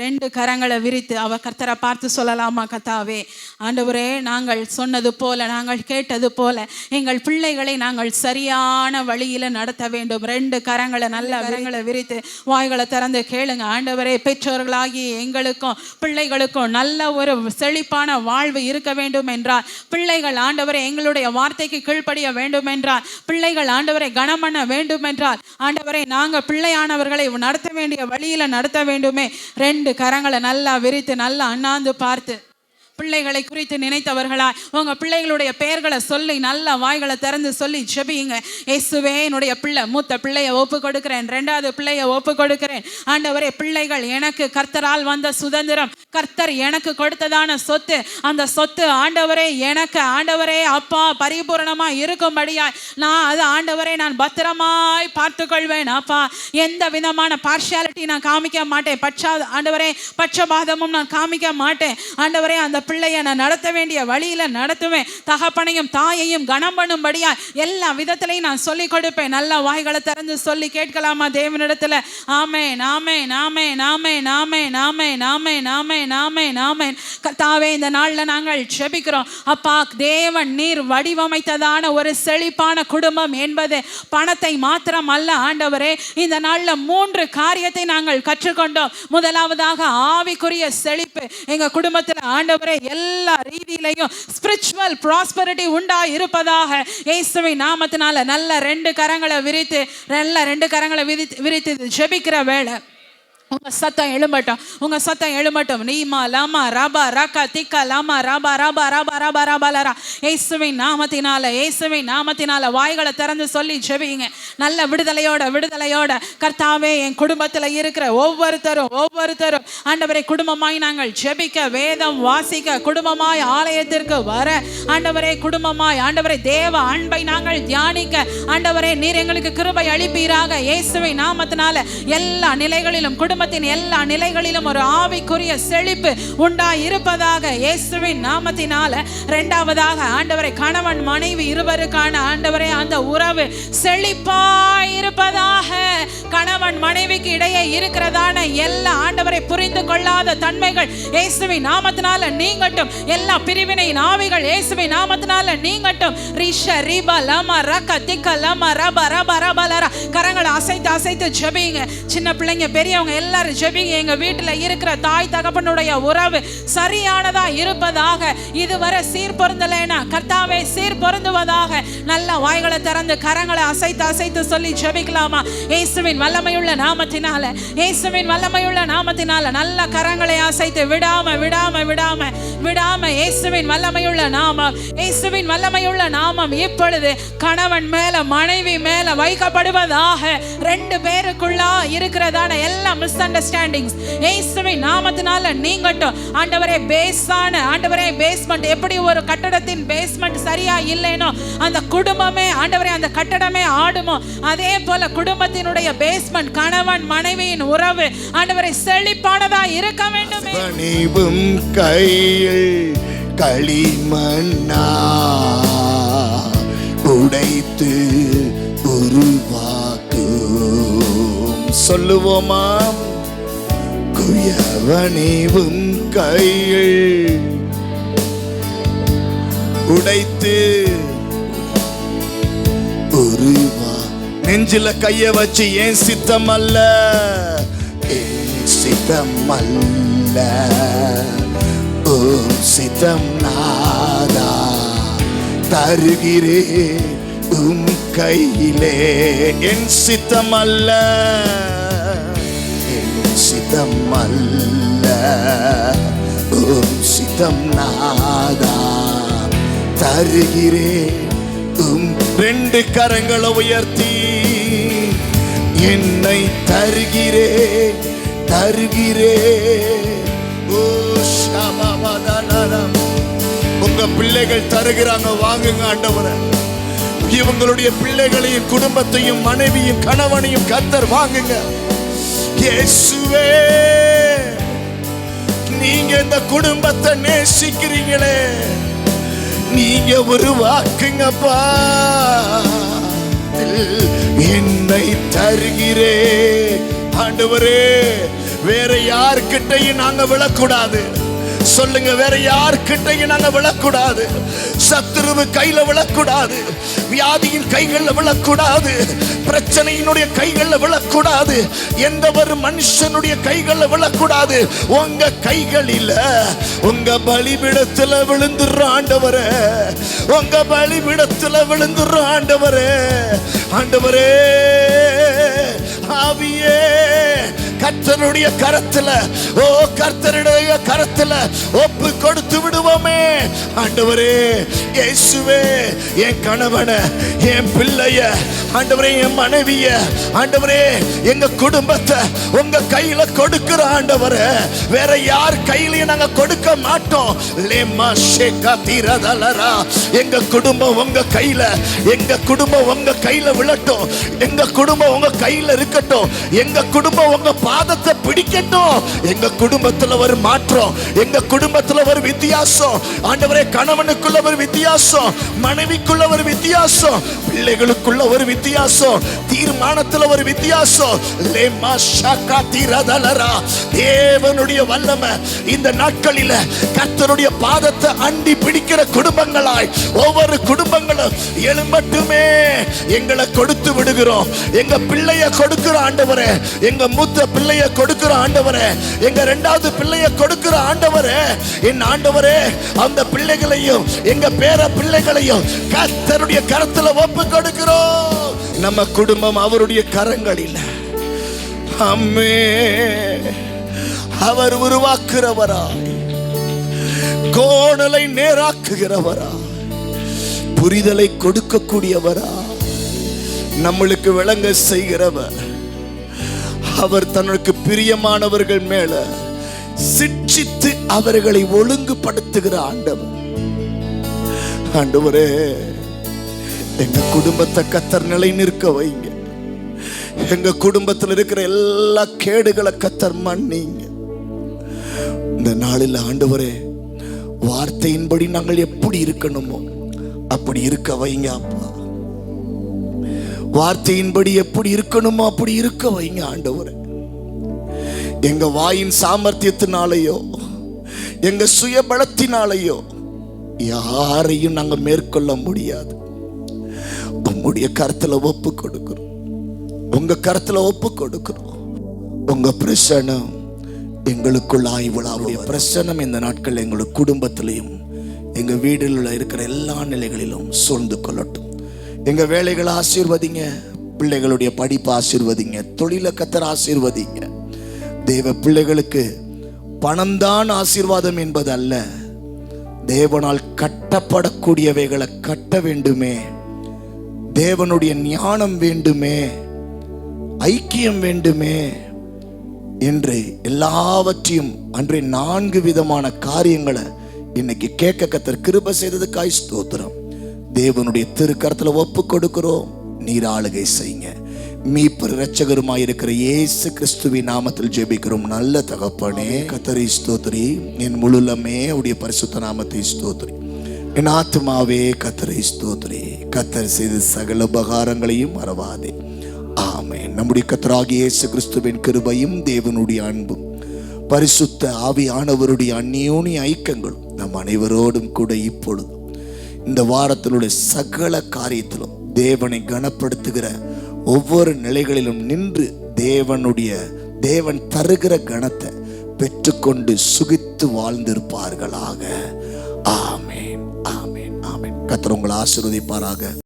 2 கரங்களை விரித்து அவ கர்த்தரை பார்த்து சொல்லலாமா? கர்த்தாவே, ஆண்டவரே, நாங்கள் சொன்னது போல, நாங்கள் கேட்டது போல எங்கள் பிள்ளைகளை நாங்கள் சரியான வழியில் நடத்த வேண்டும். 2 கரங்களை விரித்து வாய்களை திறந்து கேளுங்க. ஆண்டவரே, பெற்றோர்களாகி எங்களுக்கும் பிள்ளைகளுக்கும் நல்ல ஒரு செழிப்பான வாழ்வு இருக்க வேண்டும் என்றால், பிள்ளைகள் ஆண்டவரே எங்களுடைய வார்த்தைக்கு கீழ்ப்படிய வேண்டும் என்றால், பிள்ளைகள் ஆண்டவரை கனம் பண்ண வேண்டும் என்றால், ஆண்டவரே நாங்கள் பிள்ளையானவர்களை நடத்த வேண்டிய வழியில நடத்த வேண்டுமே. 2 கரங்களை நல்லா விரித்து நல்லா அண்ணாந்து பார்த்து பிள்ளைகளை குறித்து நினைத்தவர்களா உங்க பிள்ளைகளுடைய பெயர்களை சொல்லி நல்ல வாய்களை திறந்து சொல்லி ஜெபியுங்க. இயேசுவே, என்னுடைய பிள்ளை, மூத்த பிள்ளையை ஒப்பு கொடுக்கிறேன், 2வது பிள்ளையை ஒப்பு கொடுக்கிறேன். ஆண்டவரே, பிள்ளைகள் எனக்கு கர்த்தரால் வந்த சுதந்திரம், கர்த்தர் எனக்கு கொடுத்ததான சொத்து. அந்த சொத்து ஆண்டவரே எனக்கு ஆண்டவரே அப்பா பரிபூரணமா இருக்கும்படியாய் நான் அது ஆண்டவரே நான் பத்திரமாய் பார்த்து கொள்வேன். அப்பா, எந்த விதமான பார்ஷியாலிட்டி நான் காமிக்க மாட்டேன், ஆண்டவரே பட்சபாதமும் நான் காமிக்க மாட்டேன். ஆண்டவரே, அந்த பிள்ளையை நான் நடத்த வேண்டிய வழியில நடத்துவேன். தகப்பனையும் தாயையும் கனம் பண்ணும்படியா எல்லா விதத்திலையும் நான் சொல்லி கொடுப்பேன். நல்ல வாய்களை திறந்து சொல்லி கேட்கலாமா தேவனிடத்துல? ஆமென், ஆமென், ஆமென், ஆமென், ஆமென், ஆமென், ஆமென், ஆமென், ஆமென், ஆமென். கர்த்தாவே, இந்த நாள்ல நாங்கள் ஜெபிக்கிறோம். அப்பா, தேவன் நீர் வடிவமைத்ததான ஒரு செழிப்பான குடும்பம் என்பது பணத்தை மாத்திரம் அல்ல. ஆண்டவரே, இந்த நாள்ல 3 காரியத்தை நாங்கள் கற்றுக்கொண்டோம். முதலாவதாக ஆவிக்குரிய செழிப்பு எங்க குடும்பத்தில் ஆண்டவரே எல்லா ரீதியிலையும் ஸ்பிரிச்சுவல் ப்ராஸ்பரிட்டி உண்டா இருப்பதாக இயேசுவின் நாமத்தினால நல்ல 2 கரங்களை விரித்து ஜெபிக்கிற வேளை உங்க சத்தம் எழும்பட்டும். நீமா லாமா ரபா ரகா திக்கா லாமா ரபா ரபா ரபா ரபா ரபா லரா. இயேசுவின் நாமத்தினால வாய்களை திறந்து சொல்லி ஜெபிங்க. நல்ல விடுதலையோட கர்த்தாவே, என் குடும்பத்தில் இருக்கிற ஒவ்வொருத்தரும் ஆண்டவரை குடும்பமாய் நாங்கள் ஜெபிக்க, வேதம் வாசிக்க, குடும்பமாய் ஆலயத்திற்கு வர, ஆண்டவரே குடும்பமாய் ஆண்டவரை தேவ அன்பை நாங்கள் தியானிக்க, ஆண்டவரே நீர் எங்களுக்கு கிருபை அளிப்பீராக. இயேசுவின் நாமத்தினால எல்லா நிலைகளிலும் எல்லா நிலைகளிலும் ஒரு ஆவிக்குரிய செழிப்பு உண்டா இருப்பதாக இயேசுவின் நாமத்தினால. 2வதாக ஆண்டவரை கணவன் மனைவி இருவருக்கான ஆண்டவரே அந்த உறவு செழிப்பாய் இருப்பதாக. கணவன் மனைவிக்கு இடையே இருக்கிறதான எல்லா ஆண்டவரை புரிந்து கொள்ளாத தன்மைகள் இயேசுவின் நாமத்தினால நீங்கட்டும். எல்லா பிரிவினையின் ஆவிகள் இயேசுவின் நாமத்தினால நீங்கட்டும். ரிஷ ரிபா லமா ரக திக்க லமா ரபா ரபா ரபா லரா. கரங்களை அசைத்து ஜெபிங்க. சின்ன பிள்ளைங்க பெரியவங்க எல்லாரும் ஜெபிங்க. எங்க வீட்டில் இருக்கிற தாய் தகப்பனுடைய உறவு சரியானதா இருப்பதாக. இதுவரை சீர் பொருந்தலைனா கர்த்தாவே சீர் பொருந்துவதாக. நல்ல வாய்களை திறந்து கரங்களை அசைத்து சொல்லி ஜெபிக்கலாமா? இயேசுவின் வல்லமையுள்ள நாமத்தினால நல்ல கரங்களை அசைத்து விடாம இயேசுவின் வல்லமையுள்ள நாமம் இப்பொழுது கணவன் மேல மனைவி மேல வைக்கப்படுவதாக. 2 பேருக்குள்ள இருக்கிறதான எல்லா மிஸ் அண்டர்ஸ்டாண்டிங்ஸ் இயேசுவின் நாமத்தினால நீங்கட்டும். ஆண்டவரே, பேஸ்மெண்ட் எப்படி ஒரு கட்டடத்தின் பேஸ்மெண்ட் சரியா இல்லைனோ அந்த குடும்பமே ஆண்டவரே அந்த கட்டடமே ஆடுமோ, அதே போல குடும்பத்தினுடைய பேஸ்மெண்ட் கணவன் மனைவியின் உறவு ஆண்டவரே செழிப்பானதா இருக்க வேண்டும். பணிவும் கையில் களிமண்ணா உடைத்து உருவாக்கும் சொல்லுவோமாம். குயவனிவும் கையில் உடைத்து நெஞ்சில கைய வச்சு என் சித்தம் அல்ல, என் சித்தம் அல்ல, உம் சித்தம் நாதா, தருகிறேன் உம் கையிலே. என் சித்தம் அல்ல, என் சித்தம் அல்ல, உம் சித்தம் நாதா, தருகிறேன் உம். 2 கரங்களை உயர்த்தி என்னை தருகிறேன், தருகிறேன். ஓ ஷாபாபாதானாரம். உங்க பிள்ளைகள் தருகிறாங்க, வாங்குங்க ஆண்டவரே. இவங்களுடைய பிள்ளைகளையும் குடும்பத்தையும் மனைவியும் கணவனையும் கர்த்தர் வாங்குங்க. இயேசுவே, நீங்க இந்த குடும்பத்தை நேசிக்கிறீங்களே, நீங்க உருவாக்குங்கப்பா. என்னை தருகிறேன் ஆண்டவரே. வேற யார்கிட்டையும் நாங்க விழக்கூடாது. சொல்லுங்க, வேற யார்கிட்டையும் நாங்க விழக்கூடாது. சத்துருவு கையில விழக்கூடாது, வியாதியின் கைகள்ல விழக்கூடாது, பிரச்சனையினுடைய கைகள்ல விழக்கூடாது, எந்த ஒரு மனுஷனுடைய கைகள்ல விழக்கூடாது. உங்க கைகளில உங்க பலிபீடத்துல விழுந்துற ஆண்டவரே, உங்க பலிபீடத்துல விழுந்துற ஆண்டவரே. ஆண்டவரே, ஆவியே, கர்த்தருடைய கரத்துல, ஓ கர்த்தருடைய கரத்துல ஒப்பு கொடுத்து விடுவோமே. ஆண்டவரே, இயேசுவே, என் கணவனை, என் பிள்ளைய, ஆண்டவரே, என் மனைவிய, ஆண்டவரே, எங்க குடும்பத்தை உங்க கையில கொடுக்கிற ஆண்டவரே. வேற யார் கையிலையும் நாங்க கொடுக்க மாட்டோம். லேமா ஷேகா தீரதலரா. எங்க குடும்பம் உங்க கையில, எங்க குடும்பம் உங்க கையில விழட்டும், எங்க குடும்பம் உங்க கையில இருக்கட்டும், எங்க குடும்பம் உங்க பாதத்தை பிடிக்கட்டும். எங்க குடும்பத்துல ஒரு மாற்றம், எங்க குடும்பத்துல ஒரு வித்தியாசம். ஆண்டவரே, கணவனுக்குள்ள ஒரு வித்தியாசம், மனைவிக்குள்ள ஒரு வித்தியாசம், பிள்ளைகளுக்குள்ள ஒரு வித்தியாசம், தீர்மானத்துல ஒரு வித்தியாசம். லேமா ஷாகா தீரதலரா. தேவனுடைய வல்லமை இந்த நாட்களில கர்த்தருடைய பாதத்தை அண்டி பிடிக்கிற குடும்பங்களாய் ஒவ்வொரு குடும்பங்களும் எழும்பட்டுமே. எங்களை கொடுத்து விடுகிறோம், எங்க பிள்ளைய கொடுக்கிற ஆண்டவரே, எங்க மூத்த பிள்ளைய கொடுக்கிற ஆண்டவரே, எங்க 2வது பிள்ளைய கொடுக்கிற ஆண்டவரே. என் ஆண்டவரே, அந்த பிள்ளைகளையும் எங்க பேர பிள்ளைகளையும் கர்த்தருடைய கரத்துல ஒப்பு கொடுக்கிறோம். நம்ம குடும்பம் அவருடைய கரங்களில். அம்மே, அவர் உருவாக்குறவராய், கோணலை நேராக்குகிறவராய், புரிதலை கொடுக்கக்கூடியவரா, நம்மளுக்கு விளங்க செய்கிறவர். அவர் தனக்கு பிரியமானவர்கள் மேல சிட்சித்து அவர்களை ஒழுங்குபடுத்துகிற ஆண்டவர். ஆண்டவரே, எங்க குடும்பத்தை கர்த்தர் நிலை நிற்க வைங்க. எங்க குடும்பத்தில் இருக்கிற எல்லா கேடுகளை கர்த்தர் மன்னிங்க. இந்த நாளில் ஆண்டவரே, வார்த்தையின்படி நாங்கள் எப்படி இருக்கணுமோ அப்படி இருக்க வைங்க அப்பா. வார்த்தையின்படி எப்படி இருக்கணுமோ அப்படி இருக்க வைங்க ஆண்டவரே. எங்க வாயின் சாமர்த்தியத்தினாலேயோ எங்க சுயபலத்தினாலேயோ யாரையும் நாங்க மேற்கொள்ள முடியாது. உங்களுடைய கருத்துல ஒப்பு கொடுக்கிறோம், உங்க கருத்துல ஒப்பு கொடுக்கிறோம். உங்க பிரசனம் எங்களுக்குள்ள ஆய்வுடைய பிரசனம் இந்த நாட்கள் எங்களுக்கு குடும்பத்திலையும் எங்க வீடுல இருக்கிற எல்லா நிலைகளிலும் சூழ்ந்து கொள்ளட்டும். எங்க வேலைகளை ஆசீர்வதிங்க, பிள்ளைகளுடைய படிப்பை ஆசீர்வதிங்க, தொழிலை கர்த்தர் ஆசீர்வதிங்க. தேவ பிள்ளைகளுக்கு பணம்தான் ஆசீர்வாதம் என்பது அல்ல, தேவனால் கட்டப்படக்கூடியவைகளை கட்ட வேண்டுமே, தேவனுடைய ஞானம் வேண்டுமே, ஐக்கியம் வேண்டுமே என்று எல்லாவற்றையும் அன்றே 4 விதமான காரியங்களை இன்னைக்கு கேட்க கர்த்தர் கிருபை செய்ததுக்காய் ஸ்தோத்திரம். தேவனுடைய திருக்கரத்துல ஒப்பு கொடுக்கிறோம். நீர் ஆளுகை செய்யுங்க. மீட்பர் இரட்சகருமாய் இருக்கிற இயேசு கிறிஸ்துவின் நாமத்தில் ஜெபிக்கிறோம் நல்ல தகப்பனே. கர்த்தரை ஸ்தோத்திரி. என் முழுலமே உடைய பரிசுத்த நாமத்தை ஸ்தோத்திரி. என் ஆத்துமாவே கர்த்தரை ஸ்தோத்திரி. கர்த்தர் செய்த சகல உபகாரங்களையும் மறவாதே. ஆமென். நம்முடைய கர்த்தராகிய இயேசு கிறிஸ்துவின் கிருபையும் தேவனுடைய அன்பும் பரிசுத்த ஆவியானவருடைய அந்யோன்ய ஐக்கியங்களும் நம் அனைவரோடும் கூட இப்பொழுது இந்த வாரத்திலுடைய சகல காரியத்திலும் தேவனை கனப்படுத்துகிற ஒவ்வொரு நிலைகளிலும் நின்று தேவன் தருகிற கணத்தை பெற்றுக்கொண்டு சுகித்து வாழ்ந்திருப்பார்களாக. ஆமென், ஆமென், ஆமென். கர்த்தர் உங்களை ஆசீர்வதிப்பாராக.